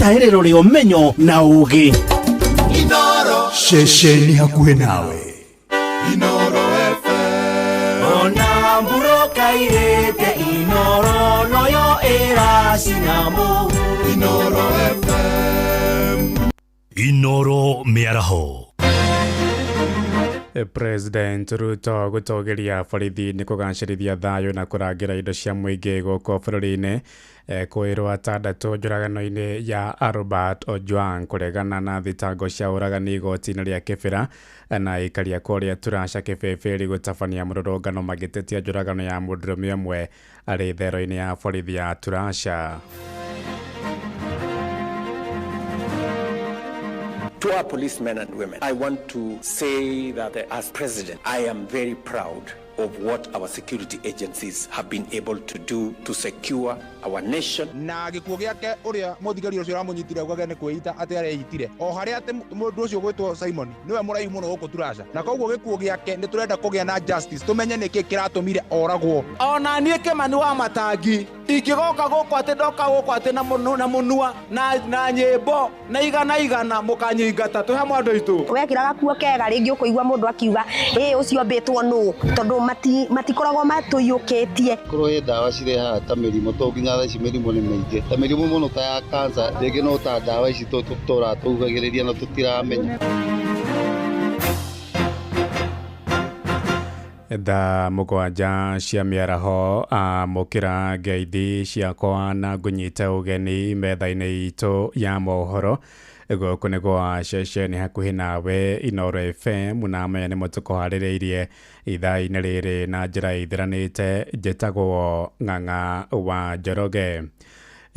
itaherero ri omenyo na ugi. Inoro Shesheni hakuhe nawe. Inoro FM Ona mburo kairete Inoro noyo era sinamu. Inoro FM Inoro miaraho. President Ruto gutogeria borithi ni kugancirithia thayo na kurangira indo cia muingi guko bururi-ini kwirwo atandatu njuragano-ini ya Albert Ojwang kuregana na thitango cia uragani igoti-ini ria Kibera na ikaria kuria Turasha Kibeberi gutabania mururungano magitetia njuragano ya mundurume umwe ari thero-ini ya borithi ya Turasha. To our policemen and women, I want to say that as president, I am very proud of what our security agencies have been able to do to secure our nation. Na gikuo giake uria muthigari ucio ramunyitire gwake ni kwita ati areitire o haria ati mundu ucio gwitwo Simon niwe muraihu muno guku Turasha na koguo gikuo giake ni turenda kugia na justice tumenye niki kiratumire oragwo ona nie Kimani wa Matangi ingigoka guku ati ndoka guku ati na munua na nyimbo na igana mukanyingata tuhe mwandu itu wekiraga kuo kega ringi ukuigwa mundu akiuga ucio mbitwo nu tondu matikoragwo matuyukitie kurwe dawa cirehaga ta mirimo to nginya tha ici mirimo ni mingi ta mirimo muno ta ya cancer ringi no ta dawa ici turatugagiriria na tutiramenya. Tha mugwanja cia miaraho mukira ngeithi ciakwa na ngunyita ugeni metha-ini itu ya mohoro guku ni gwa ceceni hakuhi nawe Inoro FM na maya ni mutuko haririirie ithaa-ini riri na njira ithiranite njitagwo Ng'ang'a wa Njoroge.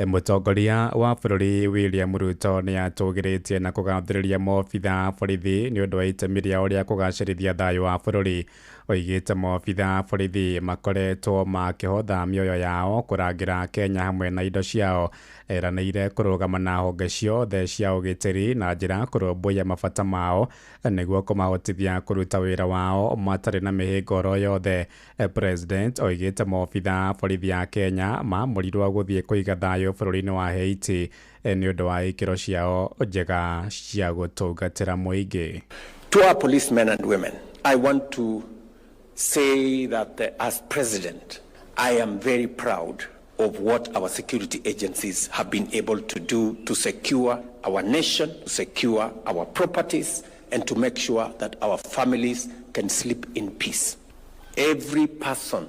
Mutongoria wa bururi William Ruto ni atugiritie na kugathiriria mobitha borithi ni undu wa itemi riao ria kugacirithia thayo wa bururi. Oigite mobitha borithi makoretwo makihotha mioyo yao kurangira Kenya hamwe na indo ciao eranĩire kurugama na honge ciothe cia ugitiri na njira kurumbuya mabata mao niguo kumahotithia kuruta wira wao matari na mihingo oro yothe. President oigite mobitha borithi ya Kenya mamurirwo guthie kuiga thayo bururi-ini wa Haiti ni undu wa ikiro ciao njega cia gutungatira muingi. To our policemen and women, I want to say that as president, I am very proud of what our security agencies have been able to do to secure our nation, to secure our properties, and to make sure that our families can sleep in peace. Every person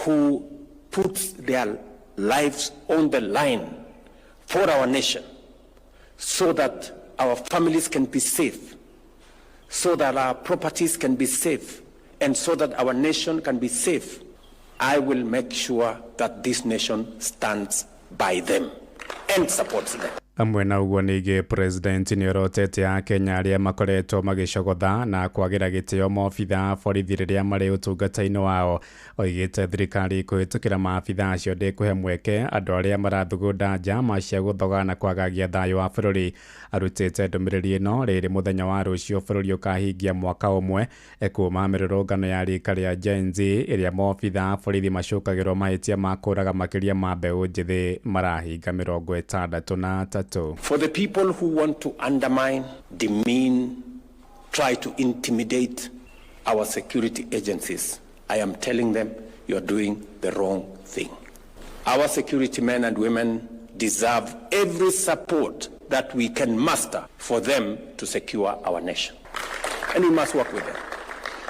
who puts their lives on the line for our nation so that our families can be safe, so that our properties can be safe, and so that our nation can be safe, I will make sure that this nation stands by them and supports them. Amwe na uguo ningi president ni orotete ya Kenya aria makoretwo magicogotha na kwagira gitio mobitha borithi riria mari utungata-ini wao. Oigite thirikari kuhitukira mabitha acio ndikuhe mweke andu aria marathugunda njama cia guthoga na kwagagia thayo wa bururi. Arutite ndumiriri ino riri muthenya wa rucio bururi ukahingia mwaka umwe kuma mirurungano ya rika ria Gen Z iria mobitha borithi macukagirwo mahitia ma kuraga makiria ma mbeu njithi marahinga 63. For the people who want to undermine, demean, try to intimidate our security agencies, I am telling them you are doing the wrong thing. Our security men and women deserve every support that we can muster for them to secure our nation. And we must work with them.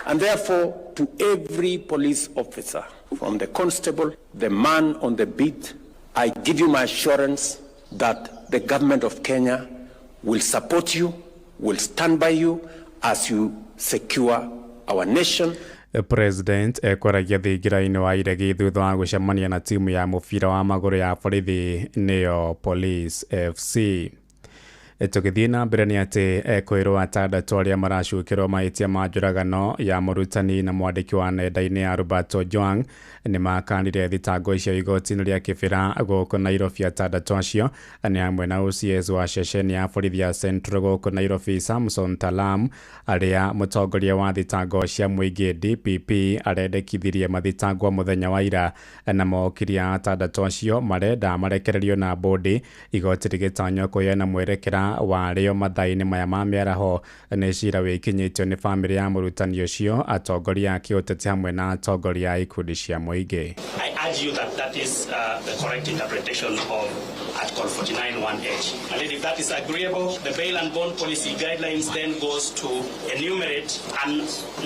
And therefore, to every police officer, from the constable, the man on the beat, I give you my assurance that the government of Kenya will support you, will stand by you as you secure our nation. President ekwaragia thingira-ini wa iregi thutha wa gucemania na timu ya mubira wa maguru ya borithi niyo Police FC. Tũgĩthiĩ na mbere nĩ atĩ kwĩrwo atandatũ arĩa maracukĩrwo mahĩtia ma njũragano ya mũrutani na mwandĩki wa nenda-inĩ ya Robert Ojwang nĩ makanire thitango icio igoti-inĩ rĩa kĩbĩra gũkũ Nairobi. Atandatũ acio nĩ hamwe na OCS wa ceceni ya borithi ya Central gũkũ Nairobi Samson Talam, arĩa mũtongoria wa thitango cia mũingĩ DPP arendekithirie mathitangwo mũthenya wa ira, na mokiria atandatũ acio marenda marekererio na bodi, igoti rĩgĩtanywo kũheana mwerekera warĩo mathaa-inĩ maya ma mĩaraho. Nĩ cira wĩkinyĩtio nĩ bamĩrĩ ya mũrutani ũcio, atongoria a kĩũteti hamwe na atongoria a ikundi cia mũingĩ. I urge you that is the correct interpretation of Article 49(1)(h). And if that is agreeable, the bail and bond policy guidelines then goes to enumerate a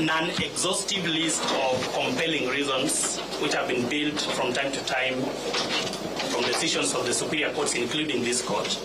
non-exhaustive list of compelling reasons which have been built from time to time from decisions of the superior courts, including this court.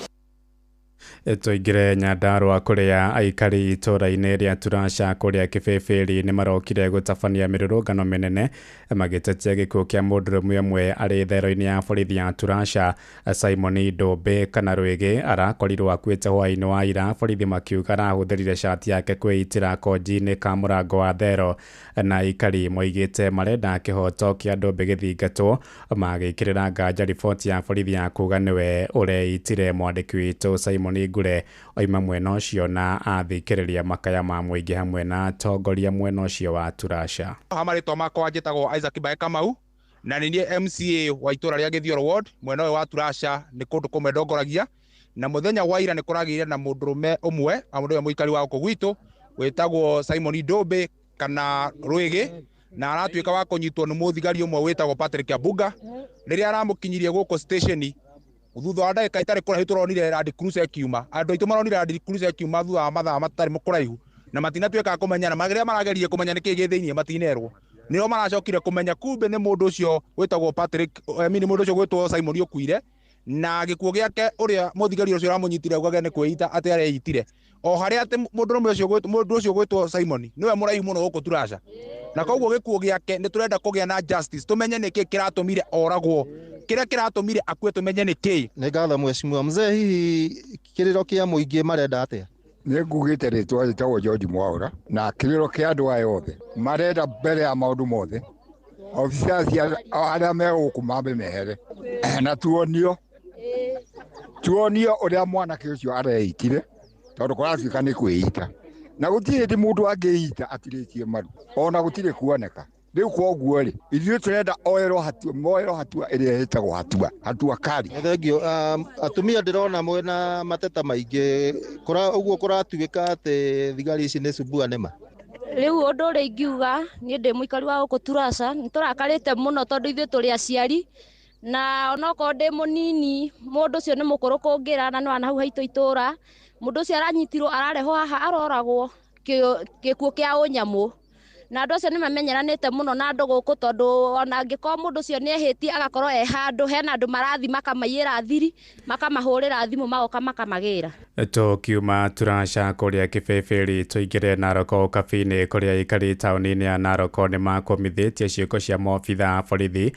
Tũingĩre Nyandarua kũrĩa aikari itũũra-inĩ rĩa Turasha kũrĩa Kĩbĩbĩri nĩ marokire gũtabania mĩrũrũngano mĩnene magĩtetia gĩkuũ kĩa mũndũrũme ũmwe arĩ thero-inĩ ya borithi ya Turasha. Simon Ndũmbĩ kana Rwĩgĩ arakorirwo akuĩte hwaĩ-inĩ wa ira, borithi makiuga arahũthĩrire cati yake kwĩitĩra konji-inĩ ka mũrango wa thero, na aikari moigĩte marenda kĩhoto kĩa Ndũmbĩ gĩthingatwo, magĩkĩrĩra nganja riboti ya borithi ya kuga nĩwe ũreitire mwandĩki witũ Simon Ngure oima mwena ũcio na athikĩrĩria makaya ma mũingĩ hamwe na atongoria mwena ũcio wa Turasha. Marĩtwa makwa njĩtagwo Isaac Bae Kamau na nĩ niĩ MCA wa itũũra rĩa Gĩthioro Ward mwena ũyũ wa Turasha, nĩ kũndũ kũmwe ndongoragia, na mũthenya wa ira nĩ kũragĩire na mũndũrũme ũmwe mũndũ mũikari wa gũkũ gwitũ wĩtagwo Simon Ndũmbĩ kana Rwĩgĩ, na aratuĩka wa kũnyitwo nĩ mũthigari ũmwe wĩtagwo Patrick Abunga rĩrĩa aramũkinyirie gũkũ station. Thutha wa ndagĩka itarĩ kũraihu tũronire Land Cruiser kiuma, andũ aitũ maronire Land Cruiser kiuma thutha wa mathaa matarĩ kũraihu, na matinatuĩka kũmenyana, rĩrĩa marageria kũmenya nĩkĩĩ gĩ thĩinĩ matinerwo, nĩo maracokire kũmenya kumbe nĩ mũndũ ũcio wĩtagwo Patrick, nĩ mũndũ ũcio gwĩtwo Simon ũkuire, na gĩkuũ gĩake ũrĩa mũthigari ũcio aramũnyitire ugaga nĩ kwĩita atĩ areitire, o harĩa atĩ mũndũ ũcio gwĩtwo Simon nĩwe mũraihu mũno gũkũ Turasha, na koguo gĩkuũ gĩake nĩ tũrenda kũgĩa na justice, tũmenye nĩkĩĩ kĩratũmire oragwo, kĩrĩa kĩratũmire akue, tũmenye nĩkĩĩ. Nĩ ngatho mheshimiwa mzee, hihi kĩrĩro kĩa mũingĩ marenda atĩa? Nĩ ngugĩte rĩtwa rĩtagwo George Mwaũra, na kĩrĩro kĩa andũ aya othe marenda mbere ya maũndũ mothe officers arĩa megũkũ mambe mehere na tuonio ũrĩa mwanake ũcio areitire, tondũ kũratuĩka nĩ kwĩita, na gũtirĩ hĩndĩ mũndũ angĩita atirĩtie maru, ona gũtirĩ kuoneka. Rĩu koguo rĩ, ithuĩ tũrenda moerwo hatua ĩrĩa ĩtagwo hatua kari. Thengio, atumia ndĩrona mwena mateta maingĩ, ũguo kũratuĩka atĩ thigari ici nĩ cubua nĩma? Rĩu ũndũ ũrĩa ingiuga niĩ ndĩ mũikari wa gũkũ Turasha, nĩ tũrakarĩte mũno tondũ ithuĩ tũrĩ aciari, na onokorwo ndĩ mũnini mũndũ ũcio nĩ mũkũrũ kũngĩra na nĩ wanahau haitũ itũũra, mũndũ ũcio aranyitirwo ararehwo haha aroragwo gĩkuũ kĩa ũnyamũ, na andũ acio nĩ mamenyeranĩte mũno na andũ gũkũ, tondũ ona angĩkorwo mũndũ ũcio nĩ ehĩtie agakorwo handũ hena andũ marathi makamaiyĩra thiri makamahũrĩra thimũ magoka makamagĩra. Tũkiuma Turasha kũrĩa Kĩbĩbĩri tũingĩre Narok kabi-inĩ kũrĩa aikari taũni-inĩ ya Narok nĩ makomithĩtie ciĩko cia maobitha borithi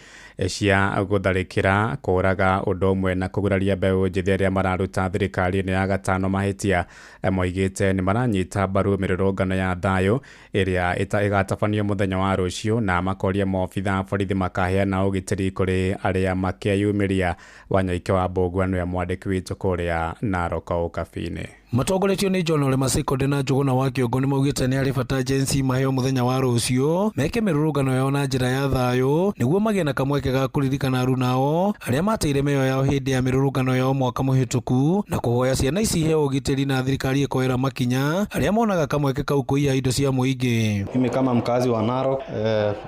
cia gũtharĩkĩra, kũraga, ũndũ ũmwe na kũguraria mbeũ njĩthĩ arĩa mararuta thirikari-inĩ ya gatano mahĩtia. Moigĩte nĩ maranyita mbaru mĩrũrũngano ya thayũ ĩrĩa ĩgatabanio mũthenya wa rũciũ, na makoria maobitha borithi makaheana ũgitĩri kũrĩ arĩa makeyumĩria. Wanyaike wa Mbũgua nĩwe mwandĩki witũ kũrĩa Narok kabi-inĩ. Matongoretio nĩ John Ole Masekonde na Njũgũna wa Kĩongo nĩ maugĩte nĩ arĩ bata agency maheo mũthenya wa rũciũ meke mĩrũrũngano yao na njĩra ya thayũ nĩguo magĩe na kamweke ga kũririkana aruna ao arĩa mateire mĩoyo yao hĩndĩ ya mĩrũrũngano yao mwaka mũhĩtũku, na kũhoya ciana ici heo ũgitĩri na thirikari ĩkoera makinya arĩa monaga kamweke kau kũiya indo cia mũingĩ. Mimi kama mkazi wa Narok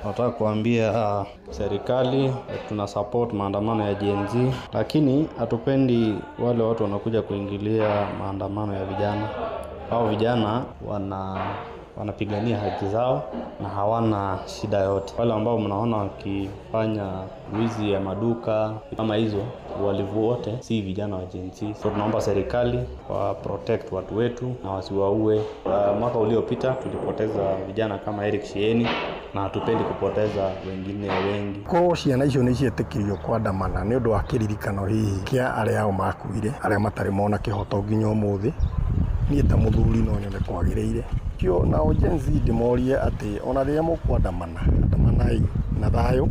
nataka kuambia serikali tuna support maandamano ya Gen Z, lakini hatupendi wale watu wanakuja kuingilia maandamano ya vijana. Hao vijana wanapigania haki zao na hawana shida yote. Wale ambao mnaona wakifanya wizi ya maduka kama hizo, walivu wote si vijana wa Gen Z. So tunaomba serikali wa protect watu wetu na wasiwaue. Mwaka uliopita tulipoteza vijana kama Eric Shieni na hatupendi kupoteza wengine wengi. Ko ciana icio nĩ ciĩtĩkĩrio kwandamana nĩ ũndũ wa kĩririkano hihi kĩa arĩa ao makuire, arĩa matarĩ mona kĩhoto nginya ũmũthĩ. Niĩ ta mũthuri no nyone kwagĩrĩire. Kĩo nao Gen Z ndĩmorie atĩ ona rĩrĩa mũkwandamana, andamanai na thayũ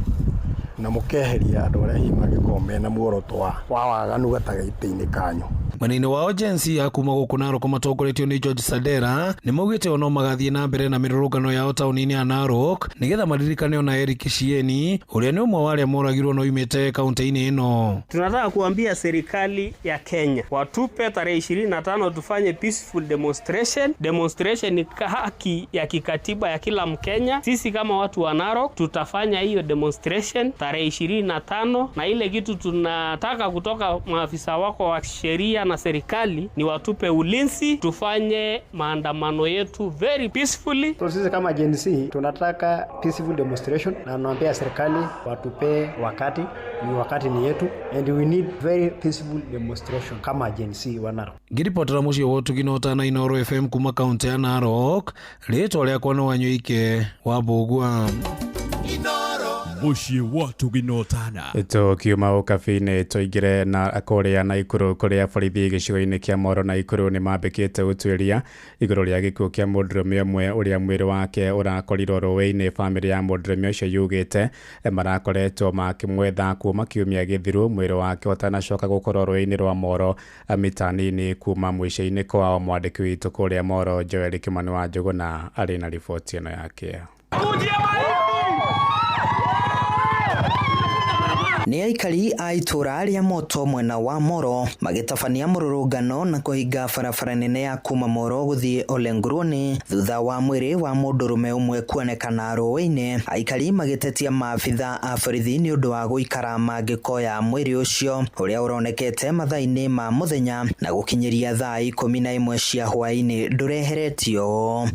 na mũkeheria andũ arĩa hihi mangĩkorwo mena muoroto wa waganu gatagatĩ-inĩ kanyu. Mwena-inĩ wao Gen Z ya kuma gũkũ Narok matongoretio nĩ George Sadera nĩ maugĩte ono magathiĩ na mbere na mĩrũrũngano yao taũni-inĩ ya Narok nĩgetha maririkane ona Eric Shieni ũrĩa nĩ ũmwe wa arĩa moragirwo na oimĩte kaunti-inĩ ĩno. Tunataka kuambia serikali ya Kenya watupe tarehe 25 tufanye peaceful demonstration. Demonstration ni haki ya kikatiba ya kila Mkenya. Sisi kama watu wa Narok tutafanya hiyo demonstration tarehe 25, na ile kitu tunataka kutoka maafisa wako wa sheria na serikali ni watupe ulinzi, tufanye maandamano yetu very peacefully. So sisi kama Gen Z tunataka peaceful demonstration na naambia serikali watupe wakati ni yetu, and we need very peaceful demonstration kama Gen Z wa Narok. Ngiripotera mucio wotu ginota na Inoro FM kuma kaunti ya Narok, rĩtwa rĩakwa no Wanyoike wa Mbugua. Muciĩ watu ginotana tukiuma ukabi-inĩ tũingĩre na kũrĩa Naikuru kũrĩa borithi gĩcigo-inĩ kĩa Moro Naikuru nĩ mambĩkĩte ũtuĩria igũrũ rĩa gĩkuũ kĩa mũndũrũme ũmwe ũrĩa mwĩrĩ wake ũrakorirwo rũĩ-inĩ. Bamĩrĩ ya mũndũrũme ũcio yugĩte marakoretwo makĩmwetha kuma kiumia gĩthiru, mwĩrĩ wake ũtanacoka gũkorwo rũĩ-inĩ rwa Moro mita nini kuma mũico-inĩ kwao. Mwandĩki witũ kũrĩa Moro Joel Kimani wa Njũgũna arĩ na riboti ĩno yake. Nĩ aikari a itũra rĩa Moto mwena wa Moro magĩtabania mũrũrũngano na kũhinga barabara nene ya kuma Moro gũthiĩ Olenguruni thutha wa mwĩrĩ wa mũndũrũme ũmwe kuonekana rũĩ-inĩ. Aikari magĩtetia maabitha a borithi nĩ ũndũ wa gũikara mangĩkoya mwĩrĩ ũcio ũrĩa ũronekete mathaa-inĩ ma mũthenya na gũkinyĩria thaa 11 cia hwaĩ-inĩ ndũreheretio.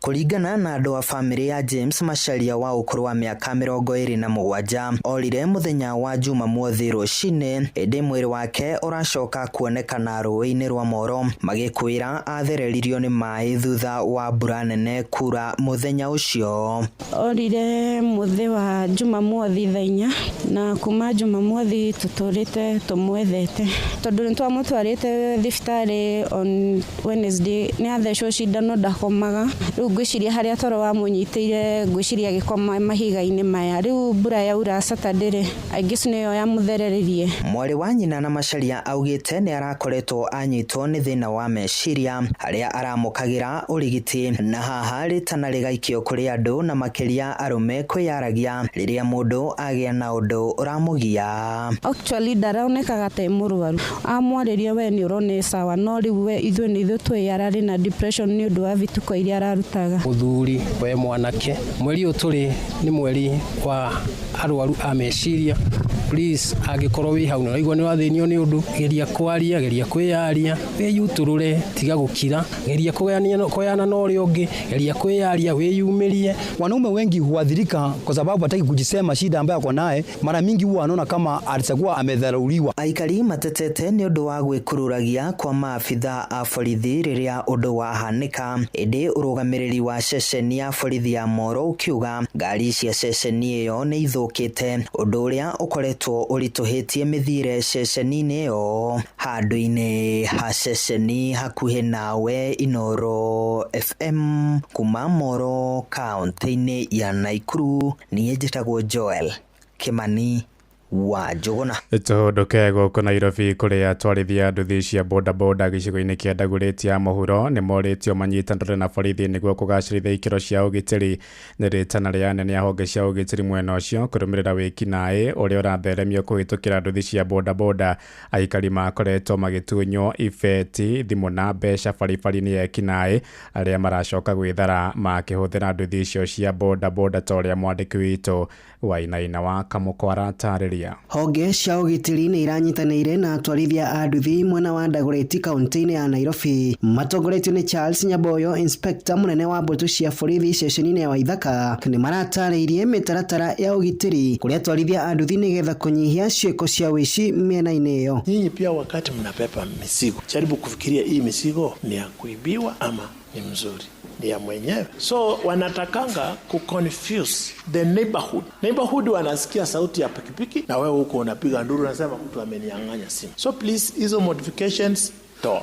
Kũringana na andũ a bamĩrĩ ya James Macharia wa ũkũrũ wa mĩaka 27 orire mũthenya wa Jumamothi rũcinĩ, ĩndĩ mwĩrĩ wake ũracoka kuonekana rũĩ-inĩ rwa Moro, magĩkwĩra athereririo nĩ maĩ thutha wa mbura nene kura mũthenya ũcio. Orire mũthĩ wa Jumamothi thaa 4 na kuma Jumamothi tũtũrĩte tũmwethete tondũ nĩ twamũtwarĩte thibitarĩ on Wednesday, nĩ athecwo cindano ndakomaga. Ngwĩciria harĩa toro wa mũnyitĩire ngwĩciria gĩkoma mahiga-inĩ maya. Rĩu mbura yaura Saturday aingĩ nĩyo yamũthereririe. Mwarĩ wa nyina na Macharia augĩte nĩ arakoretwo anyitwo nĩ thĩna wa meciria harĩa aramũkagĩra ũrigiti, na haha rĩtana rĩgaikio kũrĩ andũ na makĩria arũme kwĩyaragia rĩrĩa mũndũ agĩa na ũndũ ũramũgia. Actually ndaronekaga ta mũrwaru, amwarĩria we nĩ ũrone sawa, no rĩu we ithuĩ nĩ ithuĩ twĩyararĩ na depression nĩ ũndũ wa vituko iria araruta. Muthuri we mwanake, mweri ũyũ tũrĩ nĩ mweri wa arwaru a meciria. Please angĩkorwo wĩ hau na ũraigua nĩ wathĩnio nĩ ũndũ, geria kwaria, geria kwĩyaria, wĩyutũrũre, tiga gũkira, geria kũyana na ũrĩa ũngĩ, geria kwĩyaria, wĩyumĩrie. Wanaume wengi huadhirika kwa sababu hataki kujisema shida ambayo ako naye, mara mingi huwa anaona kama alisakuwa amedharauliwa. Aikari matetete nĩ ũndũ wa gwĩkururagia kwa maabitha a borithi rĩrĩa ũndũ wahanĩka, ĩndĩ ũrũgamĩrĩri wa ceceni ya borithi ya Moro ukiuga ngari cia ceceni ĩyo nĩ ithũkĩte, ũndũ ũrĩa ũkoretwo ũritũhĩtie mĩthiĩre ceceni-inĩ ĩyo. Handũ-inĩ ha ceceni hakuhĩ nawe, Inoro FM kuma Moro kaunti-inĩ ya Naikuru, niĩ njĩtagwo Joel Kimani wa Njũgũna. Tũhũndũke gũkũ Nairobi kũrĩa atwarithia nduthi cia bodaboda gĩcigo-inĩ kĩa Dagoretti ya mũhuro nĩ morĩtio manyitanĩre na borithi nĩguo kũgacĩrithia ikĩro cia ũgitĩri. Nĩ rĩtana rĩa anene a honge cia ũgitĩri mwena ũcio kũrũmĩrĩra wĩkinaĩ ũrĩa ũratheremio kũhĩtũkĩra nduthi cia bodaboda. Aikari makoretwo magĩtunywo ibeti, thimũ na mbeca baribari-inĩ ya ekinaĩ arĩa maracoka gwĩthara makĩhũthĩra nduthi icio cia bodaboda, ta ũrĩa mwandĩki witũ Wainaina wa Kamũkwa aratarĩria. makĩria. Honge cia ũgitĩri nĩ iranyitanĩire na atwarithia a nduthi mwena wa Dagoretti kaunti-inĩ ya Nairobi. Matongoretio nĩ Charles Nyaboyo, inspector munene wa mbũtũ cia borithi ceceni-inĩ ya Waithaka, nĩ maratarĩirie mĩtaratara ya ũgitĩri kũrĩa atwarithia a nduthi nĩgetha kũnyihia ciĩko cia wĩici mĩena-inĩ ĩyo. Nyinyi pia wakati mnapepa mizigo, jaribu kufikiria hii mizigo ni ya kuibiwa ama ni mzuri, ni ya mwenyewe. So wanatakanga kuconfuse the neighborhood wanasikia sauti ya pikipiki na wewe huko unapiga nduru unasema mtu amenianganya simu. So please hizo modifications toa,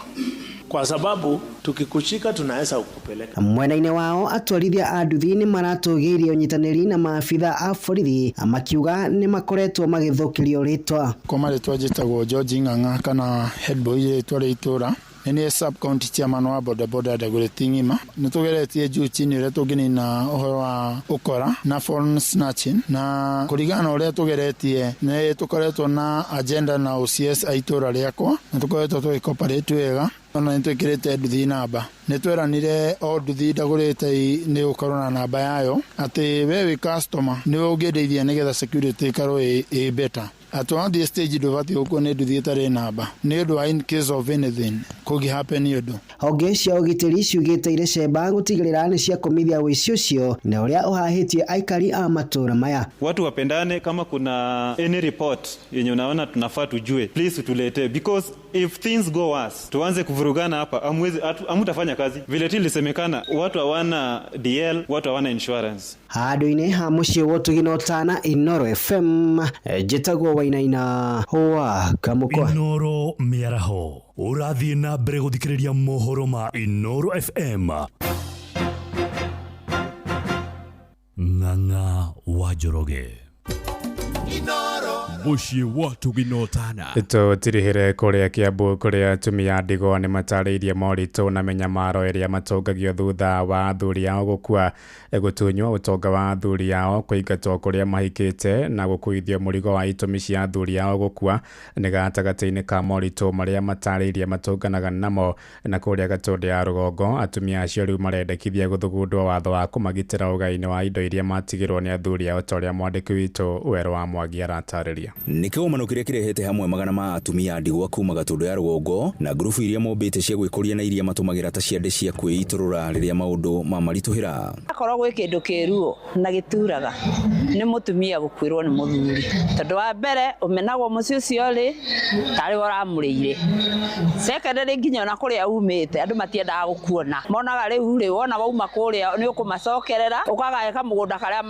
kwa sababu tukikushika tunaweza kukupeleka. Mwena-inĩ wao atwarithia a nduthi nĩ maratũgĩirie ũnyitanĩri na maabitha a borithi makiuga nĩ makoretwo magĩthũkĩrio rĩtwa. Koma rĩtwa njĩtagwo George Ng'ang'a kana headboy rĩtwa rĩa itũra. Nĩ sub county chairman wa bodaboda Dagoretti ng'ima. Nĩtũgeretie juu chini ũrĩa tũngĩnina ũhoro wa ũkora na phone snatching, na kũringana ũrĩa tũgeretie nĩ tũkoretwo na agenda na OCS a itũra rĩakwa na tũkoretwo tũgĩcooperate wega ona nĩtwĩkĩrĩte nduthi namba. Nĩtweranire o nduthi Dagoretti nĩ gũkorwo na namba yayo atĩ we wĩ customer nĩ ũngĩndeithia nĩgetha security ĩkorwo ĩ better. Atwathi stage ndũbatiĩ gũkwo nĩ nduthi ĩtarĩ namba nĩ ũndũ wa in case of anything kũngĩ happen nĩ ũndũ. Honge cia ũgitĩri ciugĩte irecemba gũtigĩrĩra nĩ ciakũmithia wĩici ũcio na ũrĩa ũhahĩtie aikari a matũra maya. Watu wapendane, kama kuna any report yenye unaona tunafaa tujue, please tulete, because if things go worse tuanze kuvurugana hapa amutafanya kazi. Vile tilisemekana watu hawana DL, watu hawana insurance. Handũ-inĩ ha mũciĩ wa Ũtugi Inoro FM, njĩtagwo Wainaina wa Kamũkwa. Inoro mĩaraho ũrathiĩ na mbere gũthikĩrĩria mohoro ma Inoro FM. Ng'ang'a wa Njoroge. Mũciĩ wa Ũtugi tũtirihĩre kũrĩa Kiambu kũrĩa atumia ndigwa nĩ matarĩirie moritũ na menyamaro ĩrĩa matongagio thutha wa athuri ao gũkua, gũtunywo ũtonga wa athuri ao, kũingatwo kũrĩa mahikĩte na gũkuithio mũrigo wa itũmi cia athuri ao gũkua nĩ gatagatĩ-inĩ ka moritũ marĩa matarĩirie matũnganaga namo. Na kũrĩa Gatũndũ ya rũgongo atumia acio rĩu marendekithia gũthugundwo watho wa kũmagitĩra ũgai-inĩ wa indo iria matigĩrwo nĩ athuri ao, ta ũrĩa mwandĩki witũ Werũ wa Mwangi aratarĩria. Nĩ kĩgomano kĩrĩa kĩrehete hamwe magana ma atumia ndigwa kuma Gatũndũ ya rũgongo na grupu iria mombĩte cia gwĩkũria na iria matũmagĩra ta ciande cia kwĩitũrũra rĩrĩa maũndũ mamaritũhĩra. Akorwo gwĩ kĩndũ kĩruo na gĩturaga nĩ mũtumia gũkwĩrwo nĩ mũthuri, tondũ wa mbere ũmenagwo mũciĩ ũcio rĩ tarĩ ũramũrĩire. Secondary nginya ona kũrĩa umĩte andũ matiendaga gũkuona, monaga rĩu rĩ wona wauma kũrĩa nĩ ũkũmacokerera ũkagayeka mũgũnda karĩa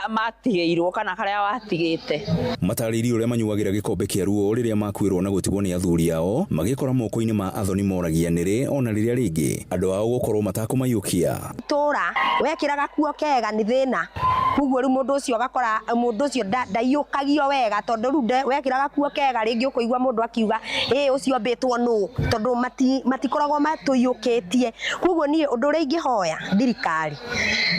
matigĩirwo kana karĩa watigĩte. Matarĩirie ũrĩa manyuagĩra gĩkombe kĩa ruo rĩrĩa makwĩrwo na gũtigwo nĩ athuri ao, magĩkora moko-inĩ ma athoni moragia nĩrĩ ona rĩrĩa rĩngĩ andũ ao gũkorwo matakũmayũkia. Tũra wekĩra gakuo kega nĩ thĩna, koguo rĩu mũndũ ũcio agakora mũndũ ũcio ndaiyũkagio wega, tondũ rĩu wekĩra gakuo kega rĩngĩ ũkũigua mũndũ akiuga ũcio mbĩtwo nũ, tondũ matikoragwo matũiyũkĩtie. Koguo niĩ ũndũ ũrĩa ingĩhoya thirikari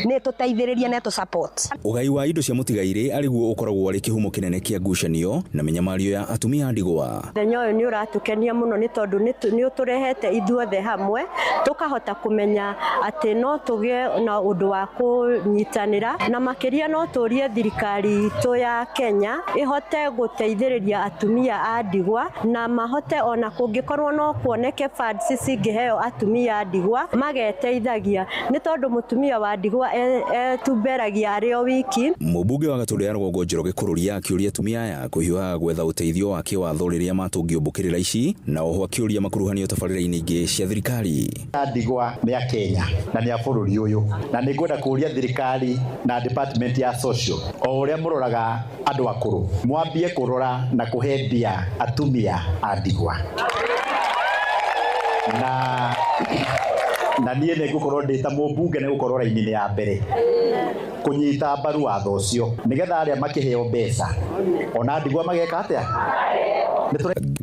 nĩ tũteithĩrĩrie na support. Ũgai wa indo cia mũtigairĩ arĩguo ũkoragwo arĩ kĩhumo kĩnene kĩa ngucanio na menyamario ya atumia ndigwa. Mũthenya ũyũ nĩ ũratũkenia mũno nĩ tondũ nĩ ũtũrehete ithuothe hamwe tũkahota kũmenya atĩ no tũgĩe na ũndũ wa kũnyitanĩra, na makĩria no tũrie thirikari itũ ya Kenya ĩhote gũteithĩrĩria atumia a ndigwa na mahote ona kũngĩkorwo no kuoneke funds cingĩheo atumia a ndigwa mageteithagia, nĩ tondũ mũtumia wa ndigwa etumberagia arĩ o wiki. Mũmbunge wa Gatũndũ ya rũgongo Njoroge Kũrũria akĩũria atumia aya kũhiũha gwetha ũteithio wa kĩwatho rĩrĩa matũngio mbũkĩrĩra ici, na oho akĩũria makuruhanio tabarĩra-inĩ ingĩ cia thirikari. Ndigwa nĩ a Kenya na nĩ a bũrũri ũyũ, na nĩ ngwenda kũũria thirikari na department ya social o ũrĩa mũroraga andũ akũrũ, mwambie kũrora na kũhe mbia atumia a ndigwa. Na niĩ nĩ ngũkorwo ndĩta mũmbunge nĩ gũkorwo raini-inĩ ya mbere kũnyita mbaru watho ũcio nĩgetha arĩa makĩheo mbeca ona ndigwa mageka atĩa.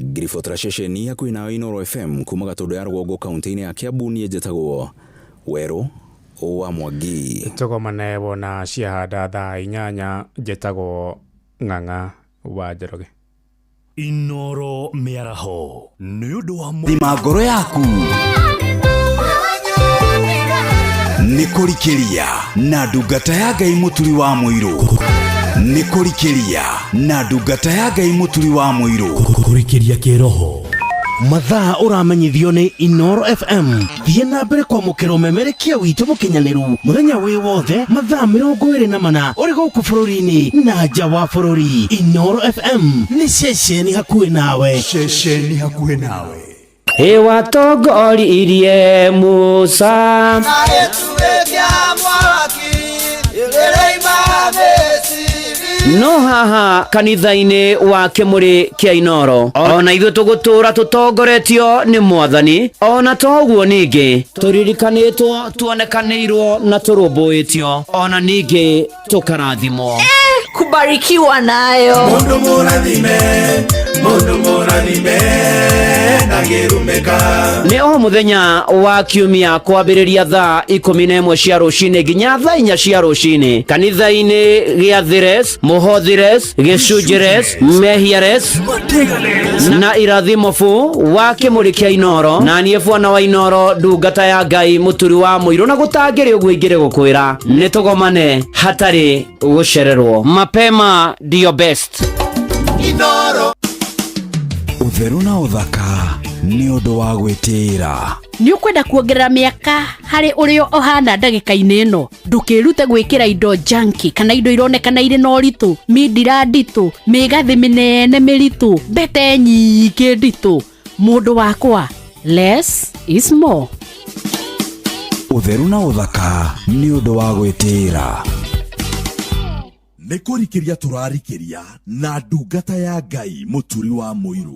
Ngiribotera ceceni hakuhĩ nayo Inoro FM kuma Gatũndũ ya rũgongo kaunti-inĩ ya Kiambu, niĩ njĩtagwo Werũ wa Mwangi. Tũgomane wona ciahanda thaa 8 njĩtagwo Ng'ang'a wa Njoroge. Inoro mĩaraho nĩ ũndũ wa thima ngoro yaku nĩ kũrikĩria na ndungata ya Ngai mũturi wa mũirũ nĩ kũrikĩria na ndungata ya Ngai mũturi wa mũirũ. Kũrikĩria kĩroho. Mathaa ũramenyithio nĩ Inoro FM. Thiĩ na mbere kwamũkĩra ũmemerekia witũ mũkinyanĩru mũthenya wĩ wothe mathaa 24 ũrĩ gũkũ bũrũri-inĩ na nja wa bũrũri. Inoro FM nĩ ceceni hakuhĩ nawe. Ceceni hakuhĩ nawe. Watongoririe Musa na gĩtuĩkia mwaki ĩrĩima Misiri. No haha kanitha-inĩ wa Kĩmũrĩ kĩa Inoro ona ithuĩ tũgũtũra tũtongoretio nĩ Mwathani, ona toguo ningĩ tũririkanĩtwo tuonekanĩirwo na tũrũmbũĩtio, ona ningĩ tũkarathimwo. Kubarikiwa nayo Mundu mũrathime na gĩrumĩka. Nĩ o mũthenya wa kiumia kwambĩrĩria thaa 11 cia rũcinĩ nginya thaa 4 cia rũcinĩ kanitha-inĩ gĩa Thires, Mũhothires, Gĩcunjĩres, Mehiares na Irathimofu wa Kĩmũrĩ kĩa Inoro, na niĩ Bwana wa Inoro ndungata ya Ngai mũturi wa mũirũ, na gũtangĩrĩ ũguo ingĩrĩ gũkwĩra nĩ tũgomane hatarĩ gũcererwo. Mapema ndio best. Inoro. Ũtheru na ũthaka nĩ ũndũ wa gwĩtĩĩra. Nĩ ũkwenda kuongerera mĩaka harĩ ũrĩa ũhana ndagĩka-inĩ ĩno. Ndũkĩrute gwĩkĩra indo junky kana indo ironekana irĩ na ũritũ, mindira nditũ, mĩgathĩ mĩnene mĩritũ, mbete nyingĩ nditũ. Mũndũ wakwa, less is more. Ũtheru na ũthaka nĩ ũndũ wa gwĩtĩĩra. Nĩ kũrikĩria tũrarikĩria na ndungata ya Ngai mũturi wa mũirũ.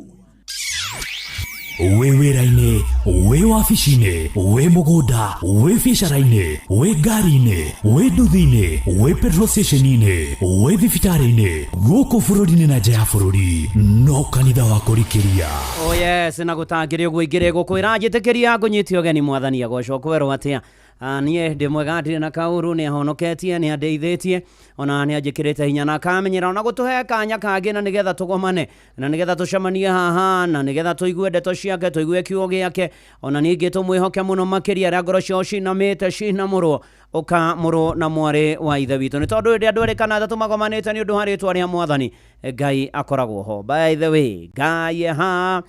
Wĩ wĩra-inĩ, wĩ wabici-inĩ, wĩ mũgũnda, wĩ biacara-inĩ, wĩ ngari-inĩ, wĩ nduthi-inĩ, wĩ petrol station-inĩ, wĩ thibitarĩ-inĩ, gũkũ bũrũri-inĩ na nja ya bũrũri, no kanitha wa kũrikĩria. Oh yes, na gũtangĩrĩ ũguo ingĩrĩ gũkwĩra njĩtĩkĩria ngũnyite ũgeni Mwathani agocwo kwerwo atĩa. Niĩ ndĩ mwega ndirĩ na kaũru, nĩ ahonoketie, nĩ andeithĩtie, ona nĩ anjĩkĩrĩte hinya na akamenyera ona gũtũhe kanya kangĩ na nĩgetha tũgomane na nĩgetha tũcemanie haha na nĩgetha tũigue ndeto ciake, tũigue kiugo gĩake, ona ningĩ tũmwĩhoke mũno makĩria arĩa ngoro ciao cinamĩte cinamũrwo ũka mũrũ na mwarĩ wa ithe witũ, nĩ tondũ hĩndĩ andũ erĩ kana atatũ magomanĩte nĩ ũndũ wa rĩĩtwa rĩa Mwathani Ngai akoragwo ho. By the way, Ngai haha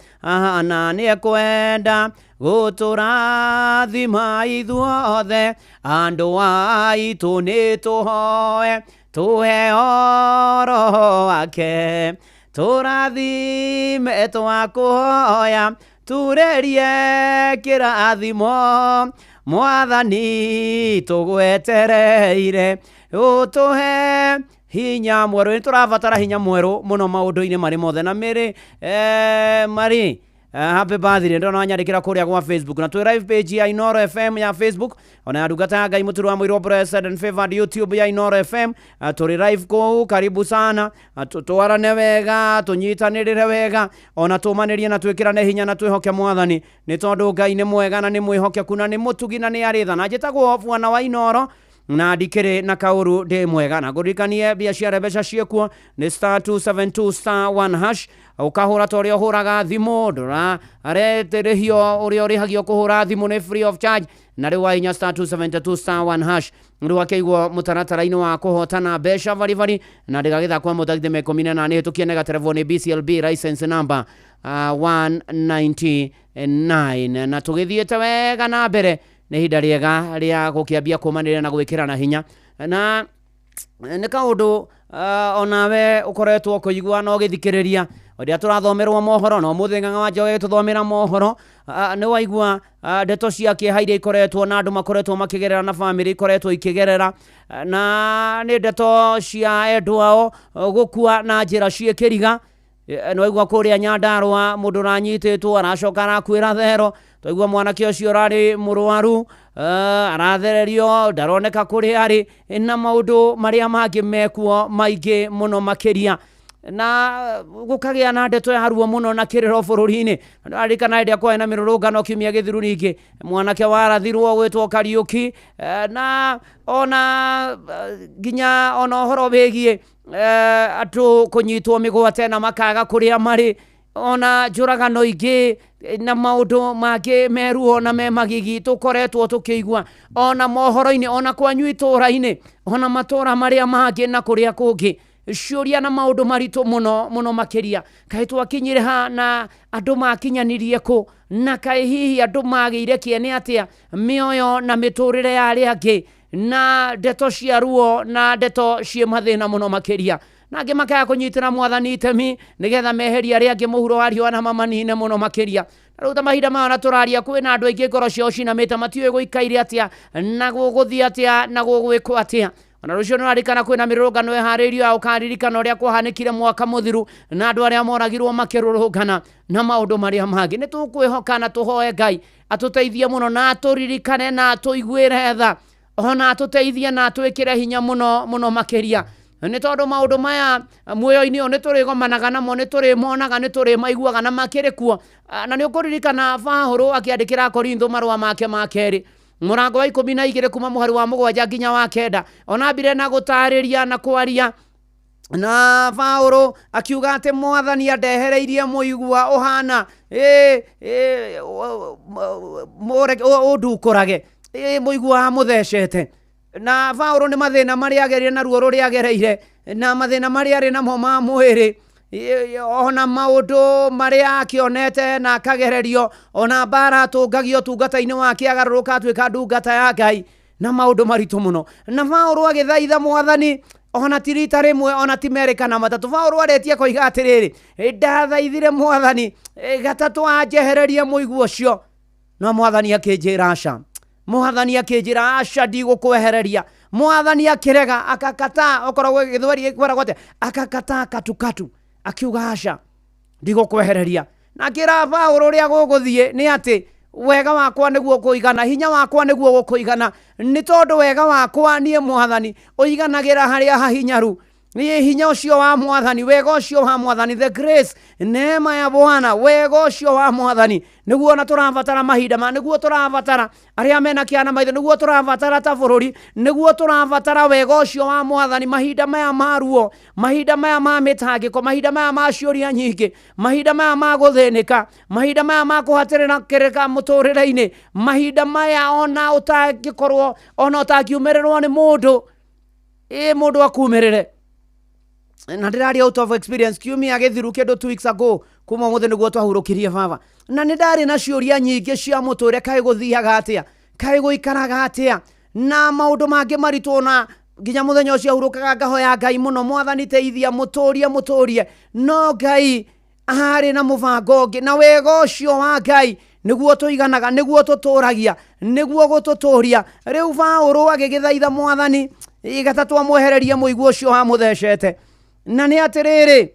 na nĩ ekwenda gũtũrathima ithuothe, andũ aitũ nĩ tũhoe tũheo Roho wake, tũrathime twakũhoya turerie kĩrathimo, Mwathani tũgwetereire ũtũhe hinya mwerũ. Nĩ tũrabatara hinya mwerũ mũno maũndũ-inĩ marĩ mothe na mĩrĩ marĩ happy birthday ndona nyandĩkĩra kũrĩa gwa Facebook, na twĩ live page ya Inoro FM ya Facebook, ona ya ndungata ya Ngai mũturi wa mũirũ Blessed and Favored YouTube ya Inoro FM. Tũrĩ live kũu, karibu sana, tũtwarane wega, tũnyitanĩrĩre wega, ona tũmanĩrie na twĩkĩrane hinya na twĩhoke Mwathani, nĩ tondũ Ngai nĩ mwega na nĩ mwĩhokeku na nĩ mũtugi na nĩ arĩ tha. Na njĩtagwo Bwana wa Inoro na ndikĩrĩ na kaũru ndĩ mwega, na ngũririkanie mbia cia mbeca ciekuo nĩ *272*1# ukahũra ta ũrĩa ũhũraga thimũ, ndũra areterĩhio ũrĩa ũrĩhagio kũhũra thimũ nĩ free of charge, na rĩu wainya *272*1# nĩrĩo akĩigwo mũtaratara-inĩ wa kũhotana mbeca varivali, na ndĩgagĩthakwo mũthagithĩ mekomine na nĩ hĩtũkie negaterevo nĩ BCLB license number 199, na tũgĩthiĩte wega na mbere nĩ hinda rĩega rĩa gũkĩambia kũmanĩrĩra na gwĩkĩrana hinya, na nĩ kaũndũ onawe ũkoretwo kũigua na ũgĩthikĩrĩria ũrĩa tũrathomerwo mohoro, na ũmũthĩ Ng'ang'a wa Njogu tũthomera mohoro, nĩ waigua ndeto cia kĩeha iria ikoretwo na andũ makoretwo makĩgerera na bamĩrĩ ikoretwo ikĩgerera, na nĩ ndeto cia endwao gũkua na njĩra ciĩkĩriga. Nĩ waigua kũrĩa Nyandarũa mũndũ ũranyitĩtwo aracoka arakuĩra thero, twaigua mwanake ũcio ũrarĩ mũrwaru arathererio ndaroneka kũrĩa arĩ, na maũndũ marĩa mangĩ mekuo maingĩ mũno makĩria, na gũkagĩa na ndeto ya ruo mũno na kĩrĩro bũrũri-inĩ. Ndarikana hĩndĩ ĩrĩa na mĩrũrũngano kiumia gĩthiru ningĩ mwanake warathirwo gwĩtwo Kariuki, na ona nginya ona ũhoro wĩgiĩ andũ kũnyitwo mĩgwate na makaga kũrĩa marĩ, ona njũragano ingĩ na maũndũ mangĩ meruo na me magigi tũkoretwo tũkĩigua ona mohoro-inĩ, ona kwanyu itũra-inĩ, ona matũra marĩa mangĩ na kũrĩa kũngĩ. ciuria na maundu marito muno makiria kai twakinyire ha na andu makinyanirie ku na kai hihi andu magire kiene atia mioyo na miturire ya ari angi na ndeto cia ruo na ndeto cie mathina muno makiria na angĩ makaya kũnyitĩra mwathani itemi nĩgetha meheria arĩa angĩ mũhuro wa riũa na mamanine mũno makĩria. Rĩu ta mahinda maya na tũraria kwĩna andũ aingĩ ngoro ciao cinamĩte matiũĩ gũikaire atĩa na gũgũthiĩ atĩa na gũgwĩkwo atĩa. Ona rũciũ nĩrarikana kwĩna mĩrũrũngano ĩharĩirio ya ũkaririkana ũrĩa kwahanĩkire mwaka mũthiru na andũ arĩa moragirwo makĩrũrũngana na maũndũ marĩa mangĩ. Nĩ tũkwĩhoka na tũhoe Ngai atũteithie mũno na atũririkane na atũiguĩre tha ona atũteithie na atwĩkĩre hinya mũno makĩria. Nĩ tondũ maũndũ maya muoyo-inĩ ũyũ nĩ tũrĩgomanaga namo, nĩ tũrĩmonaga, nĩ tũrĩmaiguaga na makĩrĩ kuo. Na nĩ ũkũririkana Pahũrũ akĩandĩkĩra Korintho marũa make ma kerĩ mũrango wa 12 kuma mũhari wa 7 nginya wa 9 onambire na gũtarĩria na kwaria na Pahũrũ akiuga atĩ Mwathani andehereirie mũigua ũhana ũndukũrage mũigua mũthecete. Na Pahũrũ nĩ mathĩna marĩa agerire na ruo rũrĩa agereire na mathĩna marĩa arĩ namo ma mwĩrĩ ona maũndũ marĩa akĩonete na akagererio ona mbara atũngagio tungata-inĩ wake agarũrũka atuĩka ndungata ya Ngai na maũndũ maritũ mũno. Na Pahũrũ agĩthaitha Mwathani ona ti rita rĩmwe ona ti merĩ kana matatũ. Pahũrũ arĩtie koiga atĩrĩrĩ ndathaithire Mwathani gatatũ anjehererie mũigua ũcio no Mwathani akĩnjĩra aca. Mwathani akĩnjĩra aca ndigũkwehereria. Mwathani akĩrega akakata okorwo gĩthweri gĩkwĩragwo atĩa akakata katukatu akiuga aca ndigũkwehereria. Na akĩra Pahũrũ ũrĩa gũgũthiĩ nĩ atĩ wega wakwa nĩguo kũigana, hinya wakwa nĩguo gũkũigana, nĩ tondũ wega wakwa niĩ Mwathani ũiganagĩra harĩa hahinyaru. Niĩ hinya ũcio wa Mwathani, wega ũcio wa Mwathani, the grace, neema ya Bwana, wega ũcio wa Mwathani nĩguo ona tũrabatara mahinda ma, nĩguo tũrabatara arĩa mena kĩana maitho, nĩguo tũrabatara ta bũrũri, nĩguo tũrabatara wega ũcio wa Mwathani mahinda maya ma ruo, mahinda maya ma mĩtangĩko, mahinda maya ma ciũria nyingĩ, mahinda maya ma gũthĩnĩka, mahinda maya ma kũhatĩrĩra kĩrĩka mũtũrĩre-inĩ, mahinda maya ona ũtangĩkorwo ona ũtangiumĩrĩrwo nĩ mũndũ mũndũ akumĩrĩre. Na ndĩraria out of experience kiumia gĩthiru kĩndũ 2 weeks ago kuma mũthĩ nĩguo twahurũkirie baba na nĩ ndarĩ na ciũria nyingĩ cia mũtũrĩre kaĩ gũthiaga atĩa, kaĩ gũikaraga atĩa na maũndũ mangĩ maritũ na nginya mũthenya ũcio hurũkaga ngahoya Ngai mũno, Mwathani teithia mũtũrie no Ngai arĩ na mũbango ũngĩ na wega ũcio wa Ngai nĩguo tũiganaga, nĩguo tũtũragia, nĩguo gũtũtũria. Rĩu Pahũrũ agĩgĩthaitha Mwathani gatatũ amwehererie mũigua ũcio wa mũthecete. Na nĩ atĩrĩrĩ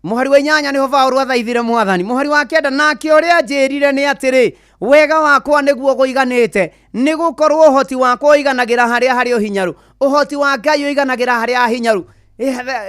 mũhari wa 8 nĩho Pahũrũ athaithire Mwathani. Mũhari wa 9 nake ũrĩa njĩrire nĩ atĩrĩ wega wakwa nĩguo gũiganĩte nĩ gũkorwo ũhoti wakwa ũiganagĩra harĩa harĩ ũhinyaru. Ũhoti wa Ngai ũiganagĩra harĩa ahinyaru.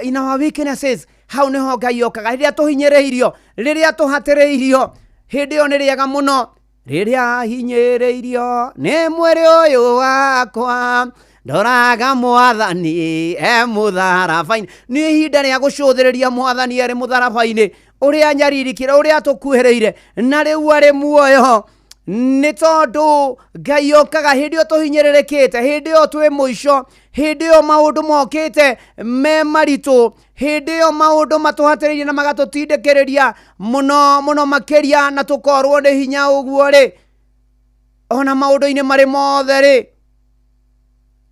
In our weaknesses hau nĩho Ngai okaga rĩrĩa tũhinyĩrĩirio, rĩrĩa tũhatĩrĩirio, hĩndĩ ĩyo nĩ rĩega mũno. Rĩrĩa hinyĩrĩirio nĩ mwĩrĩ ũyũ wakwa ndoraga Mwathani mũtharaba-inĩ. Nĩ ihinda rĩa gũcũthĩrĩria Mwathani arĩ mũtharaba-inĩ ũrĩa nyaririkire, ũrĩa tũkuhĩrĩire na rĩu arĩ muoyo. Nĩ tondũ Ngai okaga hĩndĩ ĩyo tũhinyĩrĩrĩkĩte, hĩndĩ ĩyo twĩ mũico, hĩndĩ ĩyo maũndũ mokĩte me maritũ, hĩndĩ ĩyo maũndũ matũhatĩrĩirie na magatũtindĩkĩrĩria mũno makĩria na tũkorwo nĩ hinya ũguo rĩ ona maũndũ-inĩ marĩ mothe rĩ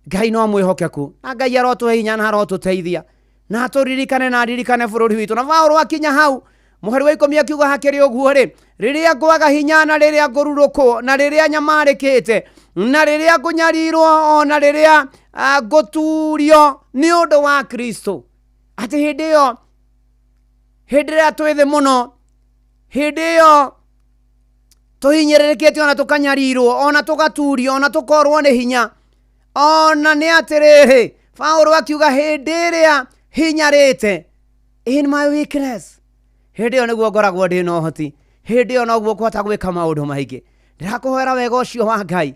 Ngai no mwĩhokeku na Ngai arotũhe hinya na arotũteithia na tũririkane na ririkane bũrũri witũ. Na Pahũrũ akinya hau mũhari wa 10 akiuga hakĩrĩ ũguo rĩ rĩrĩa ngwaga hinya na rĩrĩa ngũrurũkwo na rĩrĩa nyamarĩkĩte na rĩrĩa ngũnyarirwo ona rĩrĩa ngũturio nĩ ũndũ wa Kristo. Atĩ hĩndĩ ĩyo hĩndĩ ĩrĩa twĩ thĩ mũno, hĩndĩ ĩyo tũhinyĩrĩrĩkĩte ona tũkanyarirwo ona tũgaturio ona tũkorwo nĩ hinya ona nĩ atĩrĩrĩ Pahũrũ akiuga hĩndĩ ĩrĩa hinyarĩte in my weakness, hĩndĩ ĩyo nĩguo ngoragwo ndĩ na ũhoti, hĩndĩ ĩyo noguo ngũhota gwĩka maũndũ maingĩ. Ndĩrakũhoera wega ũcio wa Ngai